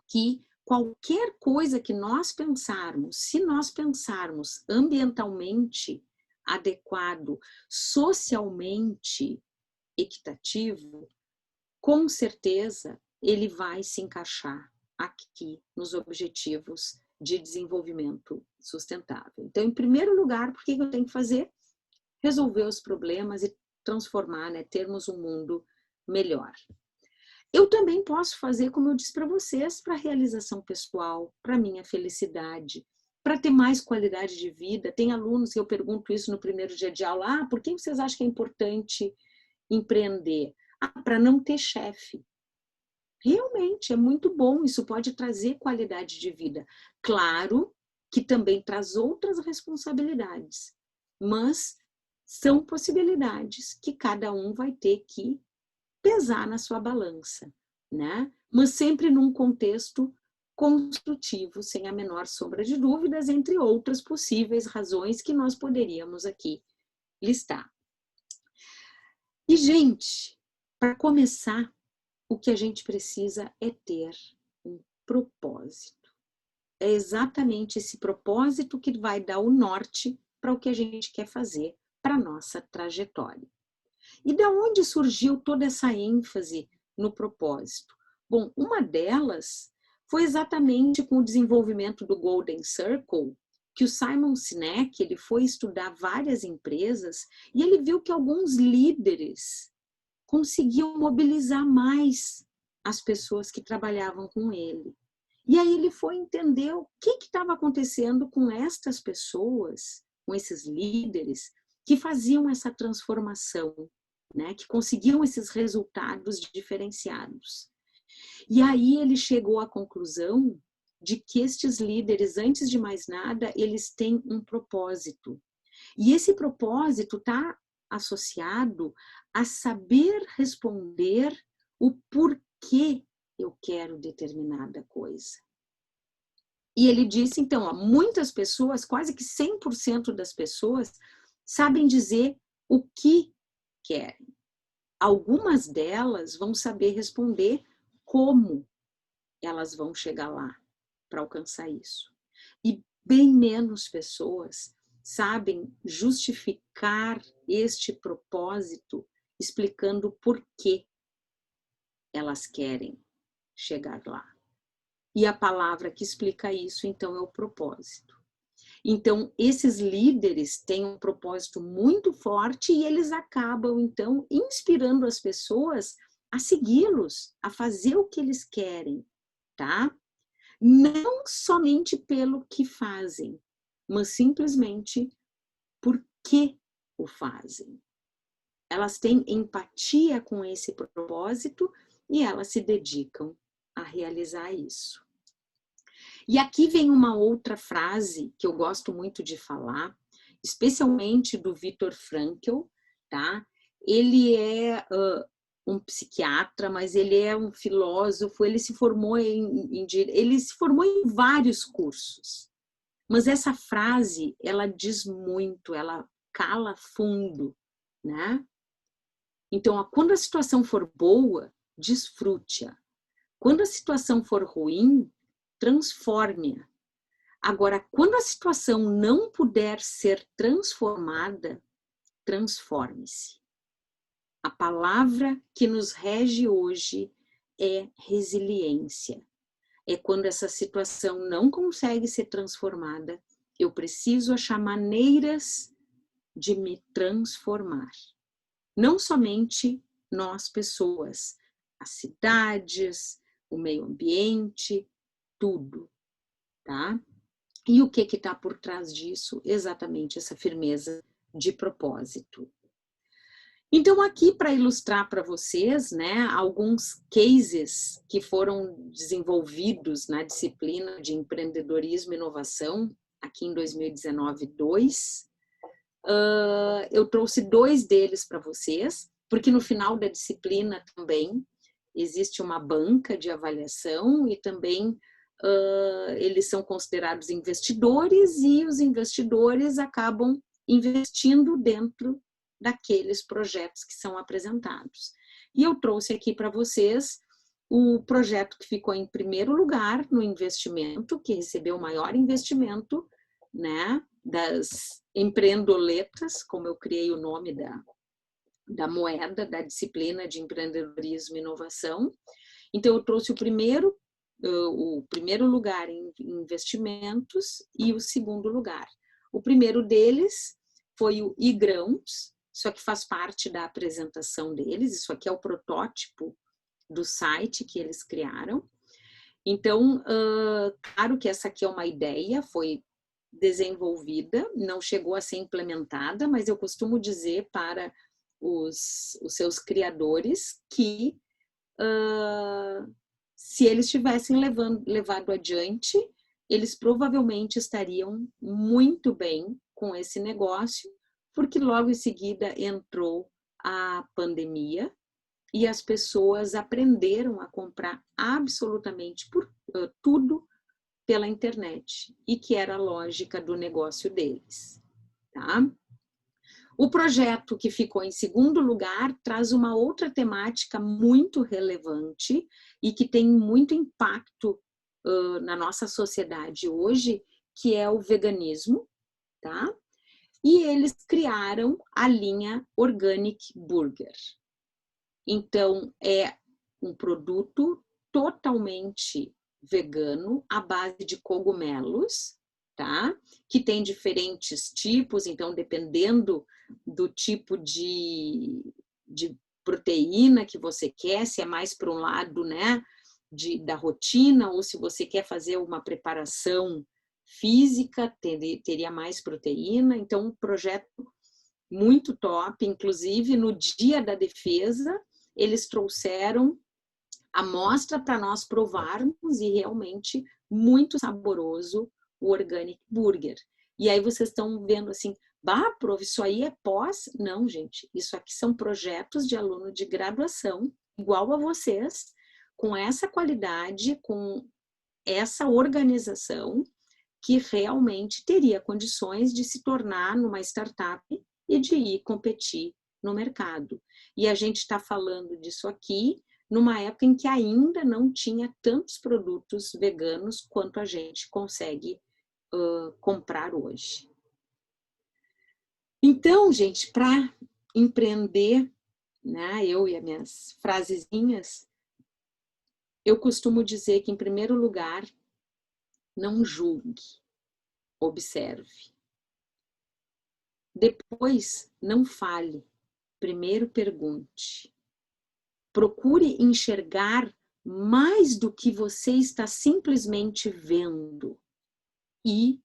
que qualquer coisa que nós pensarmos, se nós pensarmos ambientalmente adequado, socialmente equitativo, com certeza ele vai se encaixar aqui nos Objetivos de Desenvolvimento Sustentável. Então, em primeiro lugar, por que eu tenho que fazer? Resolver os problemas e transformar, né, termos um mundo melhor. Eu também posso fazer, como eu disse para vocês, para realização pessoal, para minha felicidade, para ter mais qualidade de vida. Tem alunos que eu pergunto isso no primeiro dia de aula, por que vocês acham que é importante empreender? Para não ter chefe. Realmente, é muito bom, isso pode trazer qualidade de vida. Claro que também traz outras responsabilidades, mas são possibilidades que cada um vai ter que pesar na sua balança, né? Mas sempre num contexto construtivo, sem a menor sombra de dúvidas, entre outras possíveis razões que nós poderíamos aqui listar. E, gente, para começar, o que a gente precisa é ter um propósito. É exatamente esse propósito que vai dar o norte para o que a gente quer fazer para a nossa trajetória. E da onde surgiu toda essa ênfase no propósito? Bom, uma delas foi exatamente com o desenvolvimento do Golden Circle, que o Simon Sinek, ele foi estudar várias empresas e ele viu que alguns líderes conseguiam mobilizar mais as pessoas que trabalhavam com ele. E aí ele foi entender o que estava acontecendo com estas pessoas, com esses líderes, que faziam essa transformação, né, que conseguiam esses resultados diferenciados. E aí ele chegou à conclusão de que estes líderes, antes de mais nada, eles têm um propósito. E esse propósito está associado a saber responder o porquê eu quero determinada coisa. E ele disse, então, ó, muitas pessoas, quase que 100% das pessoas, sabem dizer o que querem. Algumas delas vão saber responder como elas vão chegar lá para alcançar isso. E bem menos pessoas sabem justificar este propósito, explicando por que elas querem chegar lá. E a palavra que explica isso, então, é o propósito. Então, esses líderes têm um propósito muito forte e eles acabam, então, inspirando as pessoas a segui-los, a fazer o que eles querem, tá? Não somente pelo que fazem, mas simplesmente por que o fazem. Elas têm empatia com esse propósito e elas se dedicam a realizar isso. E aqui vem uma outra frase que eu gosto muito de falar, especialmente do Viktor Frankl, tá? Ele é um psiquiatra, mas ele é um filósofo, ele se formou em vários cursos. Mas essa frase, ela diz muito, ela cala fundo, né? Então, quando a situação for boa, desfrute-a. Quando a situação for ruim, transforme-a. Agora, quando a situação não puder ser transformada, transforme-se. A palavra que nos rege hoje é resiliência. É quando essa situação não consegue ser transformada, eu preciso achar maneiras de me transformar. Não somente nós pessoas, as cidades, o meio ambiente, tudo, tá? E o que está por trás disso? Exatamente essa firmeza de propósito. Então, aqui para ilustrar para vocês, né, alguns cases que foram desenvolvidos na disciplina de empreendedorismo e inovação, aqui em 2019-2, eu trouxe 2 deles para vocês, porque no final da disciplina também existe uma banca de avaliação e também eles são considerados investidores e os investidores acabam investindo dentro daqueles projetos que são apresentados. E eu trouxe aqui para vocês o projeto que ficou em primeiro lugar no investimento, que recebeu o maior investimento, né, das empreendoletas, como eu criei o nome da moeda, da disciplina de empreendedorismo e inovação. Então, eu trouxe o primeiro lugar em investimentos e o segundo lugar. O primeiro deles foi o iGrãos, isso aqui faz parte da apresentação deles, isso aqui é o protótipo do site que eles criaram. Então, claro que essa aqui é uma ideia, foi desenvolvida, não chegou a ser implementada, mas eu costumo dizer para os seus criadores que se eles tivessem levado adiante, eles provavelmente estariam muito bem com esse negócio, porque logo em seguida entrou a pandemia e as pessoas aprenderam a comprar absolutamente tudo pela internet, e que era a lógica do negócio deles, tá? O projeto que ficou em segundo lugar traz uma outra temática muito relevante e que tem muito impacto na nossa sociedade hoje, que é o veganismo, tá? E eles criaram a linha Organic Burger. Então, é um produto totalmente vegano, à base de cogumelos, tá? Que tem diferentes tipos, então dependendo do tipo de proteína que você quer, se é mais para um lado, né, da rotina, ou se você quer fazer uma preparação física, teria mais proteína. Então, um projeto muito top, inclusive no Dia da Defesa, eles trouxeram amostra para nós provarmos e realmente muito saboroso o Organic Burger. E aí vocês estão vendo assim, bah, prof, isso aí é pós? Não, gente, isso aqui são projetos de aluno de graduação, igual a vocês, com essa qualidade, com essa organização, que realmente teria condições de se tornar numa startup e de ir competir no mercado. E a gente está falando disso aqui numa época em que ainda não tinha tantos produtos veganos quanto a gente consegue comprar hoje. Então, gente, para empreender, né, eu e as minhas frasezinhas, eu costumo dizer que, em primeiro lugar, não julgue, observe. Depois, não fale, primeiro pergunte. Procure enxergar mais do que você está simplesmente vendo e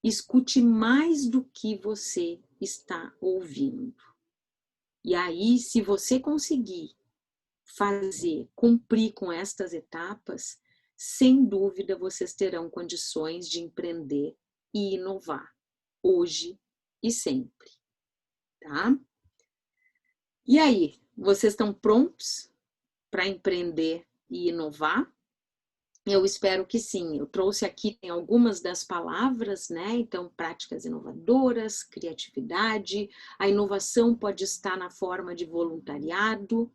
escute mais do que você está ouvindo. E aí, se você conseguir cumprir com estas etapas, sem dúvida vocês terão condições de empreender e inovar, hoje e sempre, tá? E aí, vocês estão prontos para empreender e inovar? Eu espero que sim. Eu trouxe aqui algumas das palavras, né? Então, práticas inovadoras, criatividade. A inovação pode estar na forma de voluntariado,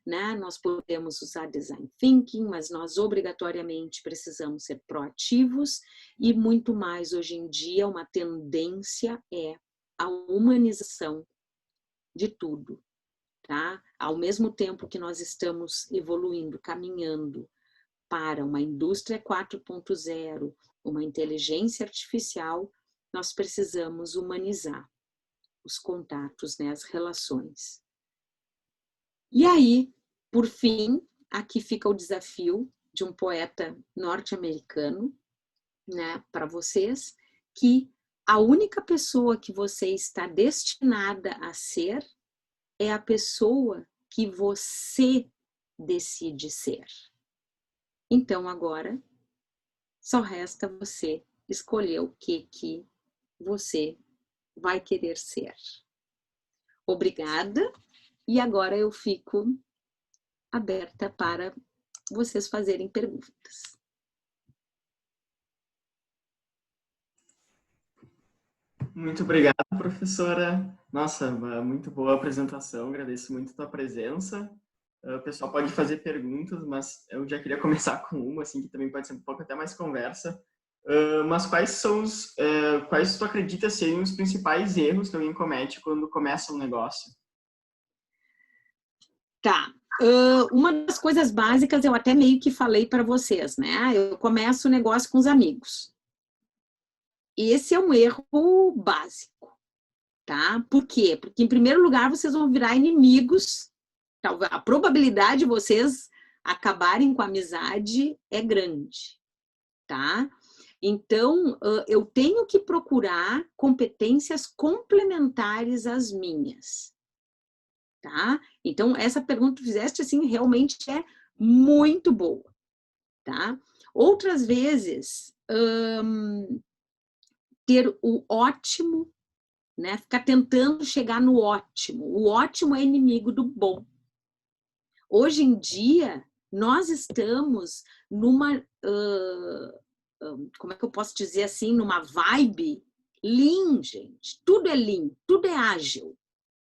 né? Nós podemos usar design thinking, mas nós obrigatoriamente precisamos ser proativos e muito mais hoje em dia uma tendência é a humanização de tudo, tá? Ao mesmo tempo que nós estamos evoluindo, caminhando para uma indústria 4.0, uma inteligência artificial, nós precisamos humanizar os contatos, né, as relações. E aí, por fim, aqui fica o desafio de um poeta norte-americano, né, para vocês, que a única pessoa que você está destinada a ser é a pessoa que você decide ser. Então, agora, só resta você escolher o que você vai querer ser. Obrigada. E agora eu fico aberta para vocês fazerem perguntas. Muito obrigado, professora. Nossa, muito boa a apresentação. Agradeço muito a tua presença. O pessoal pode fazer perguntas, mas eu já queria começar com uma, assim, que também pode ser um pouco até mais conversa. Mas quais tu acredita serem os principais erros que alguém comete quando começa um negócio? Tá. Uma das coisas básicas eu até meio que falei para vocês, né? Eu começo o negócio com os amigos. Esse é um erro básico, tá? Por quê? Porque, em primeiro lugar, vocês vão virar inimigos. A probabilidade de vocês acabarem com a amizade é grande, tá? Então, eu tenho que procurar competências complementares às minhas, tá? Então, essa pergunta que tu fizeste, assim, realmente é muito boa, tá? Outras vezes, ter o ótimo, né? Ficar tentando chegar no ótimo. O ótimo é inimigo do bom. Hoje em dia, nós estamos numa, como é que eu posso dizer assim, numa vibe lean, gente. Tudo é lean, tudo é ágil,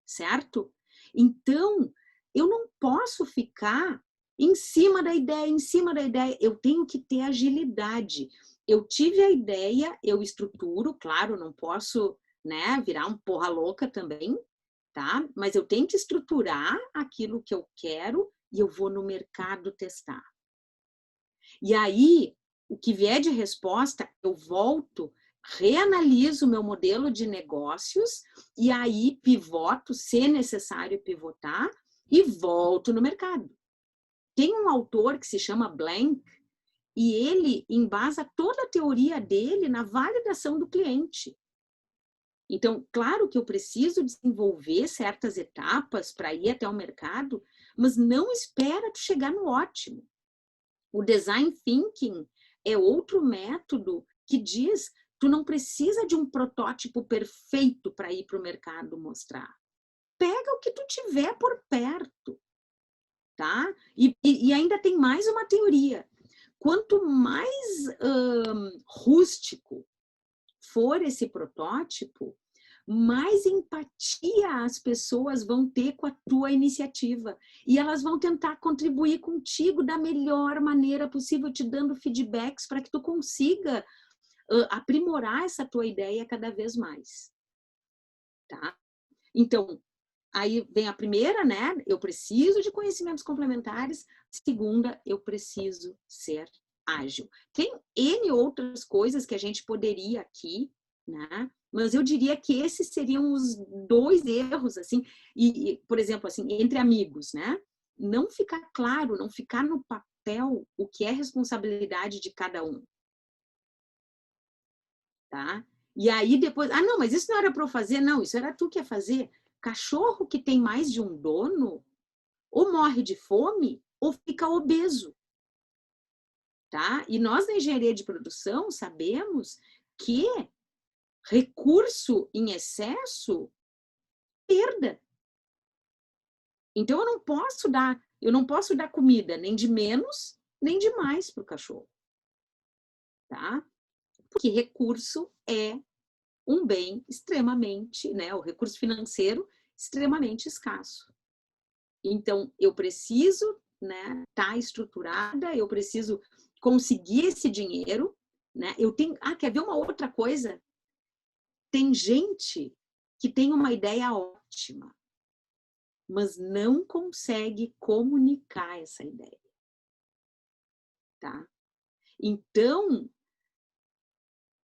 certo? Então, eu não posso ficar em cima da ideia, eu tenho que ter agilidade. Eu tive a ideia, eu estruturo, claro, não posso, né, virar um porra louca também, tá? Mas eu tenho que estruturar aquilo que eu quero e eu vou no mercado testar. E aí, o que vier de resposta, eu volto, reanaliso o meu modelo de negócios e aí pivoto, se necessário pivotar, e volto no mercado. Tem um autor que se chama Blank e ele embasa toda a teoria dele na validação do cliente. Então, claro que eu preciso desenvolver certas etapas para ir até o mercado, mas não espera tu chegar no ótimo. O design thinking é outro método que diz, tu não precisa de um protótipo perfeito para ir para o mercado mostrar. Pega o que tu tiver por perto, tá? E ainda tem mais uma teoria. Quanto mais rústico for esse protótipo, mais empatia as pessoas vão ter com a tua iniciativa. E elas vão tentar contribuir contigo da melhor maneira possível, te dando feedbacks para que tu consiga aprimorar essa tua ideia cada vez mais. Tá? Então, aí vem a primeira, né? Eu preciso de conhecimentos complementares. Segunda, eu preciso ser ágil. Tem N outras coisas que a gente poderia aqui, né? Mas eu diria que esses seriam os 2 erros, assim, por exemplo, assim, entre amigos, né? Não ficar claro, não ficar no papel o que é responsabilidade de cada um. Tá? E aí depois, não, mas isso não era para eu fazer, não, isso era tu que ia fazer. Cachorro que tem mais de um dono, ou morre de fome, ou fica obeso. Tá? E nós, na engenharia de produção, sabemos que recurso em excesso, perda. Então, eu não posso dar comida nem de menos, nem de mais para o cachorro. Tá? Porque recurso é um bem extremamente, né, o recurso financeiro extremamente escasso. Então, eu preciso, né, estar estruturada, eu preciso conseguir esse dinheiro, né? Eu tenho, quer ver uma outra coisa? Tem gente que tem uma ideia ótima, mas não consegue comunicar essa ideia. Tá? Então,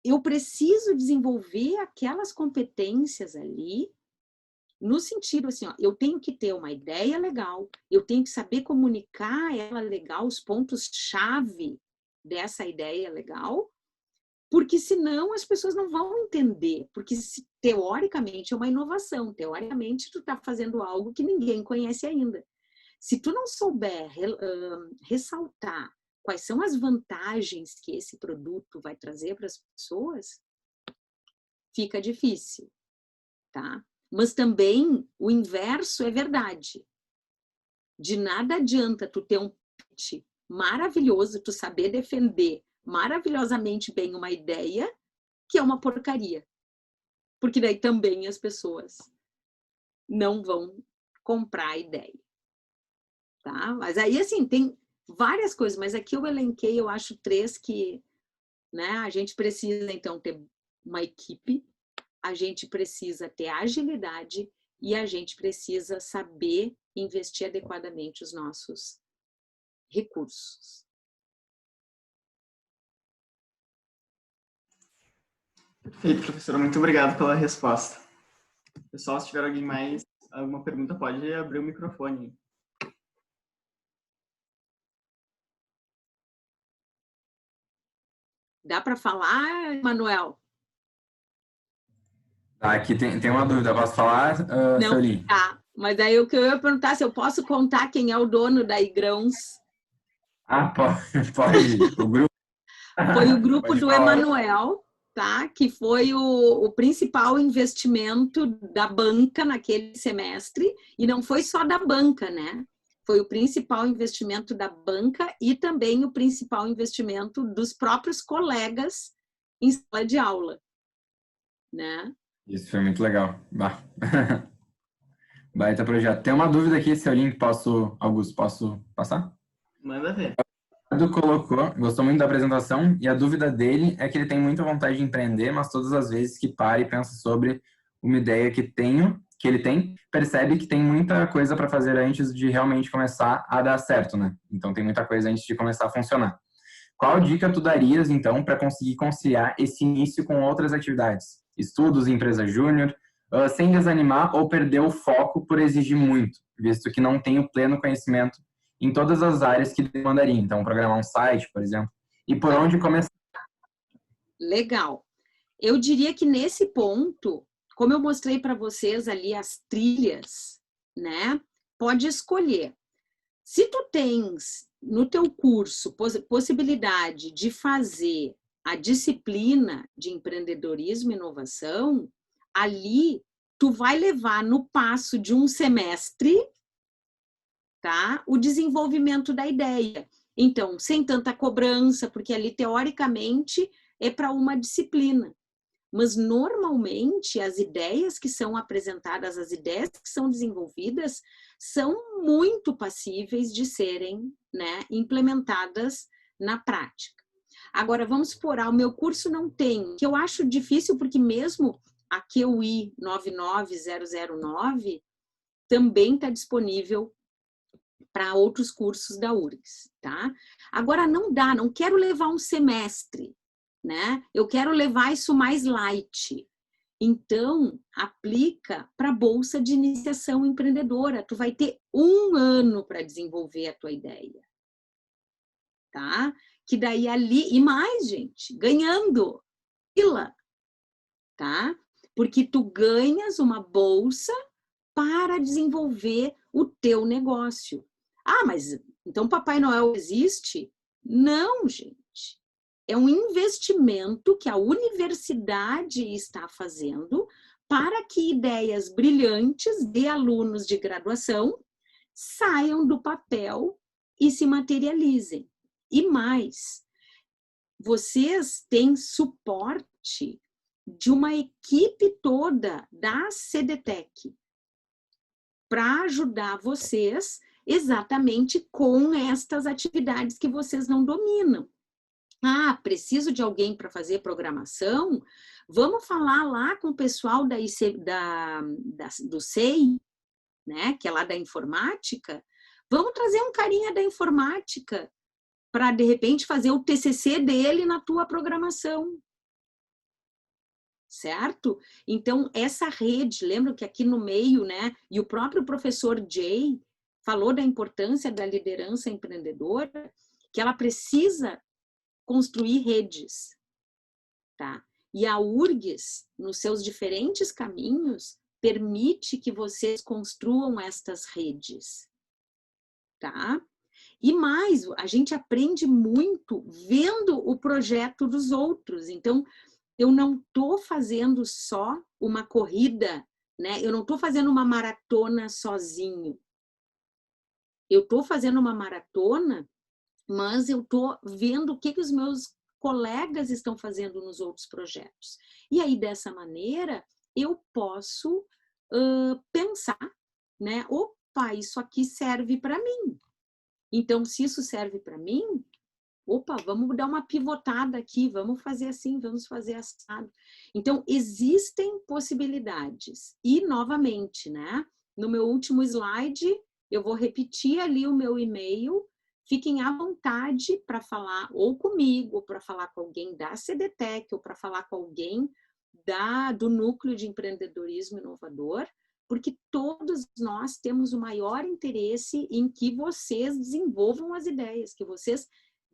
eu preciso desenvolver aquelas competências ali, no sentido assim, eu tenho que ter uma ideia legal, eu tenho que saber comunicar ela legal, os pontos-chave dessa ideia legal, porque senão as pessoas não vão entender, porque teoricamente é uma inovação, teoricamente tu está fazendo algo que ninguém conhece ainda. Se tu não souber ressaltar quais são as vantagens que esse produto vai trazer para as pessoas, fica difícil, tá? Mas também o inverso é verdade. De nada adianta tu ter um pitch maravilhoso, tu saber defender maravilhosamente bem uma ideia que é uma porcaria. Porque daí também as pessoas não vão comprar a ideia. Tá? Mas aí, assim, tem várias coisas, mas aqui eu elenquei, eu acho 3 que, né, a gente precisa, então, ter uma equipe, a gente precisa ter agilidade e a gente precisa saber investir adequadamente os nossos recursos. Perfeito, professora. Muito obrigado pela resposta. Pessoal, se tiver alguém mais alguma pergunta, pode abrir o microfone. Dá para falar, Manuel? Aqui tem uma dúvida, posso falar, Não, Celim? tá. Mas aí o que eu ia perguntar, se eu posso contar quem é o dono da Igrãos? Pode. O grupo. Foi o grupo Pode do falar. Emanuel, tá? Que foi o principal investimento da banca naquele semestre, e não foi só da banca, né? Foi o principal investimento da banca e também o principal investimento dos próprios colegas em sala de aula, né? Isso foi muito legal. Baita projeto. Tem uma dúvida aqui, Celim, Augusto, posso passar? Manda ver. O Eduardo colocou, gostou muito da apresentação, e a dúvida dele é que ele tem muita vontade de empreender, mas todas as vezes que para e pensa sobre uma ideia que ele tem, percebe que tem muita coisa para fazer antes de realmente começar a dar certo, né? Então tem muita coisa antes de começar a funcionar. Qual dica tu darias, então, para conseguir conciliar esse início com outras atividades? Estudos, empresa júnior, sem desanimar ou perder o foco por exigir muito, visto que não tem o pleno conhecimento em todas as áreas que demandaria. Então, programar um site, por exemplo. E por onde começar? Legal. Eu diria que nesse ponto, como eu mostrei para vocês ali as trilhas, né? Pode escolher. Se tu tens no teu curso possibilidade de fazer a disciplina de empreendedorismo e inovação, ali tu vai levar no passo de um semestre, tá? O desenvolvimento da ideia. Então, sem tanta cobrança, porque ali, teoricamente, é para uma disciplina. Mas, normalmente, as ideias que são apresentadas, as ideias que são desenvolvidas, são muito passíveis de serem, né, implementadas na prática. Agora, vamos supor, o meu curso não tem, que eu acho difícil, porque mesmo a QI 99009 também está disponível para outros cursos da URGS, tá? Agora, não dá, não quero levar um semestre, né? Eu quero levar isso mais light. Então, aplica para a Bolsa de Iniciação Empreendedora. Tu vai ter 1 ano para desenvolver a tua ideia, tá? Que daí ali, e mais, gente, ganhando fila, tá? Porque tu ganhas uma bolsa para desenvolver o teu negócio. Ah, mas então Papai Noel existe? Não, gente. É um investimento que a universidade está fazendo para que ideias brilhantes de alunos de graduação saiam do papel e se materializem. E mais, vocês têm suporte de uma equipe toda da CDTEC para ajudar vocês exatamente com estas atividades que vocês não dominam. Ah, preciso de alguém para fazer programação? Vamos falar lá com o pessoal do SEI, né, que é lá da informática. Vamos trazer um carinha da informática para, de repente, fazer o TCC dele na tua programação. Certo? Então, essa rede, lembra que aqui no meio, né, e o próprio professor Jay falou da importância da liderança empreendedora, que ela precisa construir redes, tá? E a URGS, nos seus diferentes caminhos, permite que vocês construam estas redes, tá? E mais, a gente aprende muito vendo o projeto dos outros. Então, eu não estou fazendo só uma corrida, né? Eu não estou fazendo uma maratona sozinho. Eu estou fazendo uma maratona, mas eu estou vendo o que os meus colegas estão fazendo nos outros projetos. E aí, dessa maneira, eu posso pensar, né? Opa, isso aqui serve para mim. Então, se isso serve para mim, opa, vamos dar uma pivotada aqui, vamos fazer assim, vamos fazer assado. Então, existem possibilidades. E, novamente, né? No meu último slide, eu vou repetir ali o meu e-mail. Fiquem à vontade para falar ou comigo, ou para falar com alguém da CDTEC, ou para falar com alguém do Núcleo de Empreendedorismo Inovador, porque todos nós temos o maior interesse em que vocês desenvolvam as ideias, que vocês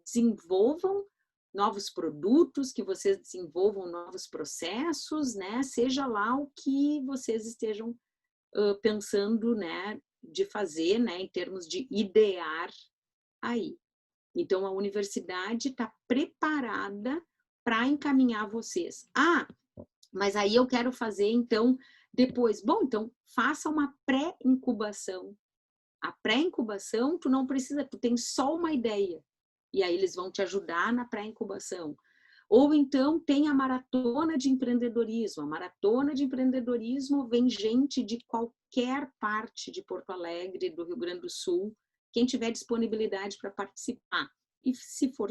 desenvolvam novos produtos, que vocês desenvolvam novos processos, né? Seja lá o que vocês estejam pensando, né, de fazer, né, em termos de idear aí. Então, a universidade está preparada para encaminhar vocês. Ah, mas aí eu quero fazer, então, depois. Bom, então, faça uma pré-incubação. A pré-incubação, tu não precisa, tu tem só uma ideia. E aí eles vão te ajudar na pré-incubação. Ou então tem a maratona de empreendedorismo. A maratona de empreendedorismo vem gente de qualquer parte de Porto Alegre, do Rio Grande do Sul, quem tiver disponibilidade para participar. E se for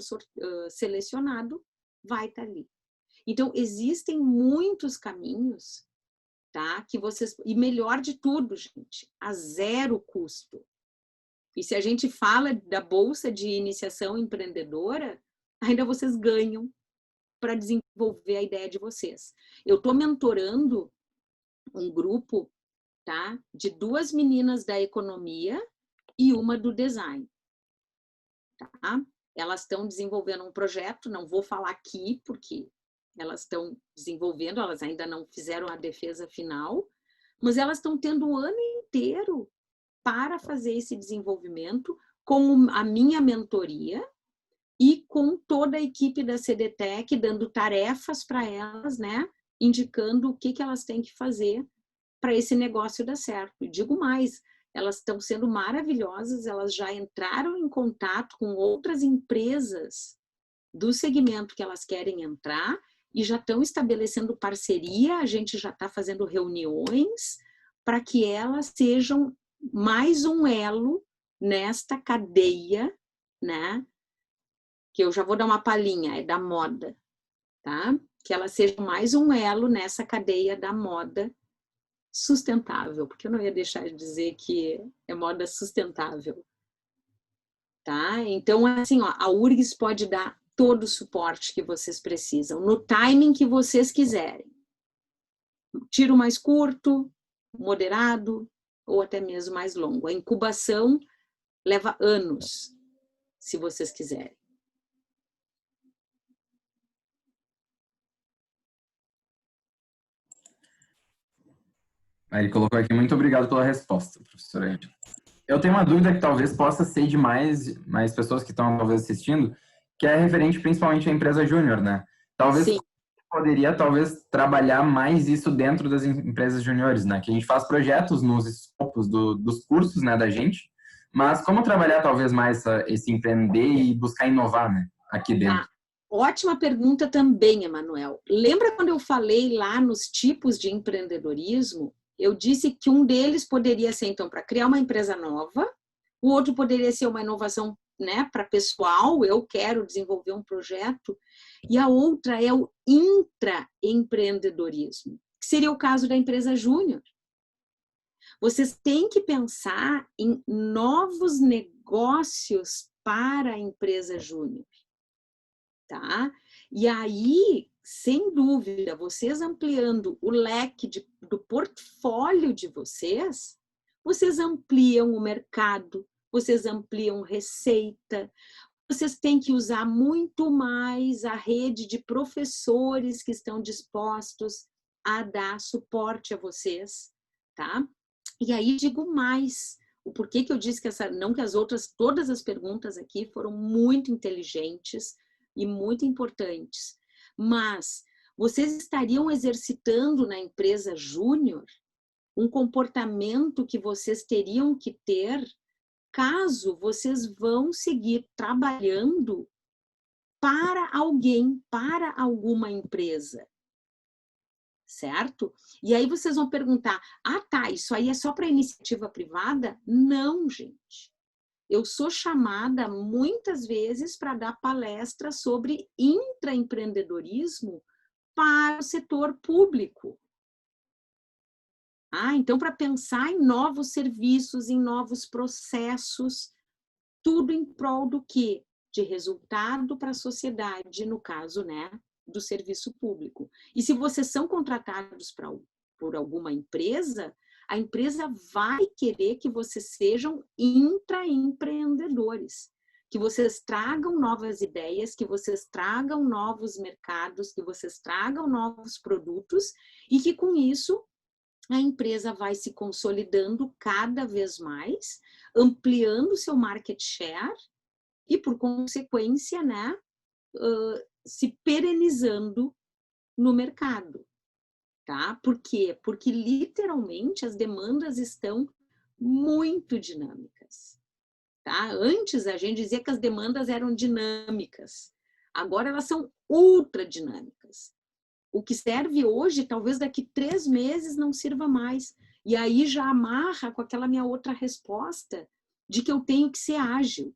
selecionado, vai estar ali. Então, existem muitos caminhos, tá? Que vocês... E melhor de tudo, gente, a 0 custo. E se a gente fala da Bolsa de Iniciação Empreendedora, ainda vocês ganham para desenvolver a ideia de vocês. Eu estou mentorando um grupo, tá? De 2 meninas da economia e uma do design. Tá? Elas estão desenvolvendo um projeto, não vou falar aqui, porque elas estão desenvolvendo, elas ainda não fizeram a defesa final, mas elas estão tendo o ano inteiro para fazer esse desenvolvimento com a minha mentoria e com toda a equipe da CDTEC, dando tarefas para elas, né? Indicando o que elas têm que fazer para esse negócio dar certo. E digo mais, elas estão sendo maravilhosas, elas já entraram em contato com outras empresas do segmento que elas querem entrar e já estão estabelecendo parceria, a gente já está fazendo reuniões para que elas sejam mais um elo nesta cadeia, né? Que eu já vou dar uma palhinha, é da moda, tá? Que elas sejam mais um elo nessa cadeia da moda sustentável, porque eu não ia deixar de dizer que é moda sustentável, tá? Então, assim, ó, a URGS pode dar todo o suporte que vocês precisam, no timing que vocês quiserem. Tiro mais curto, moderado ou até mesmo mais longo. A incubação leva anos, se vocês quiserem. Aí ele colocou aqui, muito obrigado pela resposta, professora Ângela. Eu tenho uma dúvida que talvez possa ser de mais pessoas que estão talvez assistindo, que é referente principalmente à empresa júnior, né? Talvez Sim. poderia trabalhar mais isso dentro das empresas júniores, né? Que a gente faz projetos nos escopos dos cursos, né, da gente, mas como trabalhar talvez mais esse empreender e buscar inovar, né, aqui dentro? Ah, ótima pergunta também, Emanuel. Lembra quando eu falei lá nos tipos de empreendedorismo? Eu disse que um deles poderia ser, então, para criar uma empresa nova, o outro poderia ser uma inovação, né, para pessoal, eu quero desenvolver um projeto, e a outra é o intraempreendedorismo, que seria o caso da empresa júnior. Vocês têm que pensar em novos negócios para a empresa júnior, tá? E aí, sem dúvida, vocês ampliando o leque do portfólio de vocês, vocês ampliam o mercado, vocês ampliam receita, vocês têm que usar muito mais a rede de professores que estão dispostos a dar suporte a vocês, tá? E aí digo mais, o porquê que eu disse que não que as outras, todas as perguntas aqui foram muito inteligentes e muito importantes, mas vocês estariam exercitando na empresa júnior um comportamento que vocês teriam que ter caso vocês vão seguir trabalhando para alguém, para alguma empresa. Certo? E aí vocês vão perguntar, tá, isso aí é só para iniciativa privada? Não, gente. Eu sou chamada muitas vezes para dar palestras sobre intraempreendedorismo para o setor público. Então, para pensar em novos serviços, em novos processos, tudo em prol do quê? De resultado para a sociedade, no caso, né, do serviço público. E se vocês são contratados por alguma empresa, a empresa vai querer que vocês sejam intraempreendedores, que vocês tragam novas ideias, que vocês tragam novos mercados, que vocês tragam novos produtos e que com isso a empresa vai se consolidando cada vez mais, ampliando seu market share e, por consequência, né, se perenizando no mercado. Tá? Por quê? Porque literalmente as demandas estão muito dinâmicas. Tá? Antes a gente dizia que as demandas eram dinâmicas, agora elas são ultra dinâmicas. O que serve hoje, talvez daqui 3 meses não sirva mais. E aí já amarra com aquela minha outra resposta de que eu tenho que ser ágil.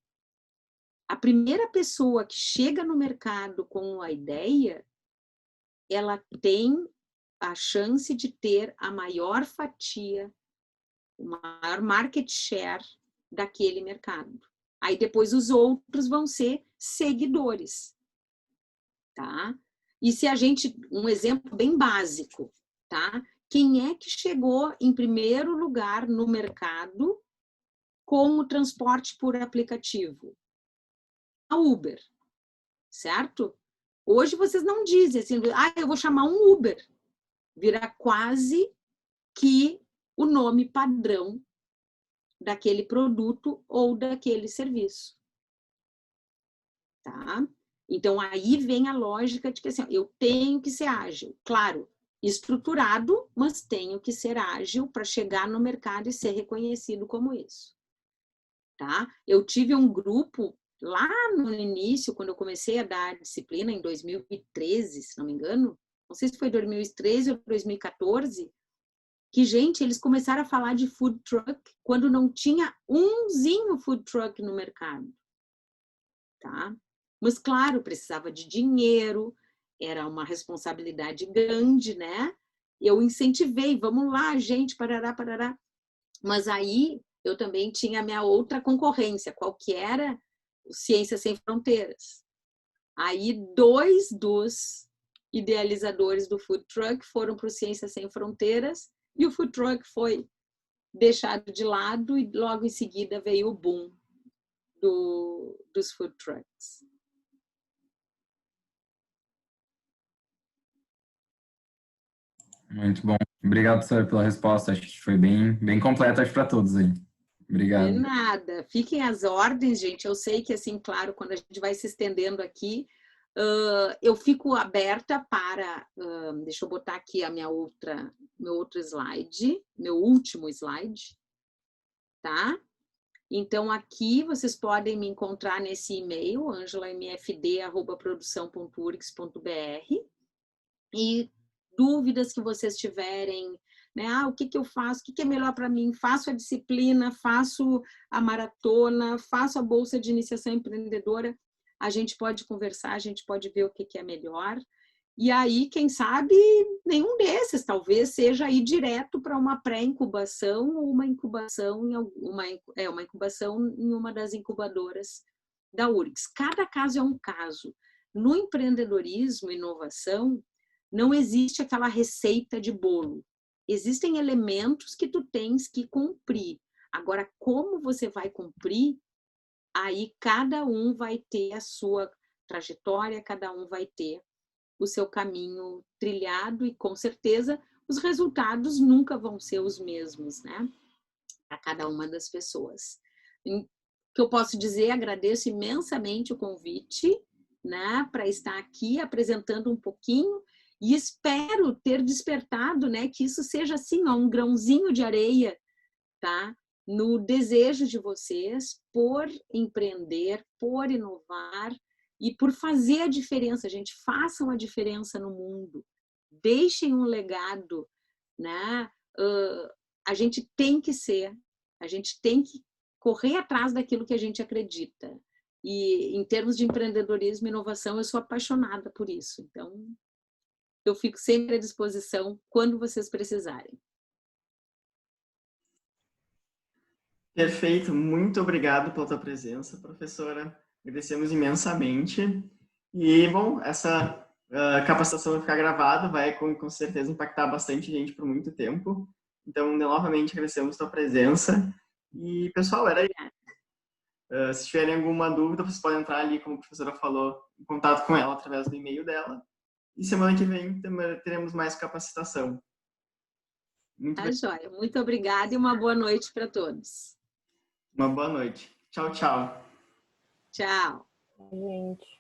A primeira pessoa que chega no mercado com a ideia, ela tem a chance de ter a maior fatia, o maior market share daquele mercado. Aí depois os outros vão ser seguidores, tá? E se a gente, um exemplo bem básico, tá? Quem é que chegou em primeiro lugar no mercado com o transporte por aplicativo? A Uber, certo? Hoje vocês não dizem assim, eu vou chamar um Uber. Vira quase que o nome padrão daquele produto ou daquele serviço. Tá? Então, aí vem a lógica de que assim, eu tenho que ser ágil. Claro, estruturado, mas tenho que ser ágil para chegar no mercado e ser reconhecido como isso. Tá? Eu tive um grupo lá no início, quando eu comecei a dar disciplina, em 2013, se não me engano, não sei se foi 2013 ou 2014, que, gente, eles começaram a falar de food truck quando não tinha umzinho food truck no mercado. Tá? Mas, claro, precisava de dinheiro, era uma responsabilidade grande, né? Eu incentivei, vamos lá, gente, parará, parará. Mas aí eu também tinha a minha outra concorrência, qual que era? O Ciências Sem Fronteiras. Aí 2 dos idealizadores do food truck foram para o Ciências Sem Fronteiras e o food truck foi deixado de lado e logo em seguida veio o boom dos food trucks. Muito bom. Obrigado, Sara, pela resposta. Acho que foi bem completa para todos aí. Obrigado. De nada. Fiquem às ordens, gente. Eu sei que, assim, claro, quando a gente vai se estendendo aqui, eu fico aberta para... deixa eu botar aqui a meu outro slide, meu último slide, tá? Então, aqui vocês podem me encontrar nesse e-mail, angelamfd@produção.urgs.br, e dúvidas que vocês tiverem, né? O que eu faço? O que é melhor para mim? Faço a disciplina, faço a maratona, faço a bolsa de iniciação empreendedora. A gente pode conversar, a gente pode ver o que é melhor. E aí, quem sabe, nenhum desses, talvez seja ir direto para uma pré-incubação ou uma incubação uma incubação em uma das incubadoras da URGS. Cada caso é um caso. No empreendedorismo, inovação, não existe aquela receita de bolo. Existem elementos que tu tens que cumprir. Agora, como você vai cumprir, aí cada um vai ter a sua trajetória, cada um vai ter o seu caminho trilhado e, com certeza, os resultados nunca vão ser os mesmos, né? Para cada uma das pessoas. O que eu posso dizer, agradeço imensamente o convite, né, para estar aqui apresentando um pouquinho e espero ter despertado, né, que isso seja assim, ó, um grãozinho de areia, tá? No desejo de vocês por empreender, por inovar e por fazer a diferença, gente. Façam a diferença no mundo. Deixem um legado, né? A gente tem que correr atrás daquilo que a gente acredita. E em termos de empreendedorismo e inovação, eu sou apaixonada por isso. Então, eu fico sempre à disposição quando vocês precisarem. Perfeito, muito obrigado pela tua presença, professora. Agradecemos imensamente. E, bom, essa capacitação vai ficar gravada, vai com certeza impactar bastante gente por muito tempo. Então, novamente, agradecemos a tua presença. E, pessoal, era isso. Se tiverem alguma dúvida, vocês podem entrar ali, como a professora falou, em contato com ela através do e-mail dela. E semana que vem teremos mais capacitação. Joia. Muito obrigada e uma boa noite para todos. Uma boa noite. Tchau, tchau. Tchau. Gente.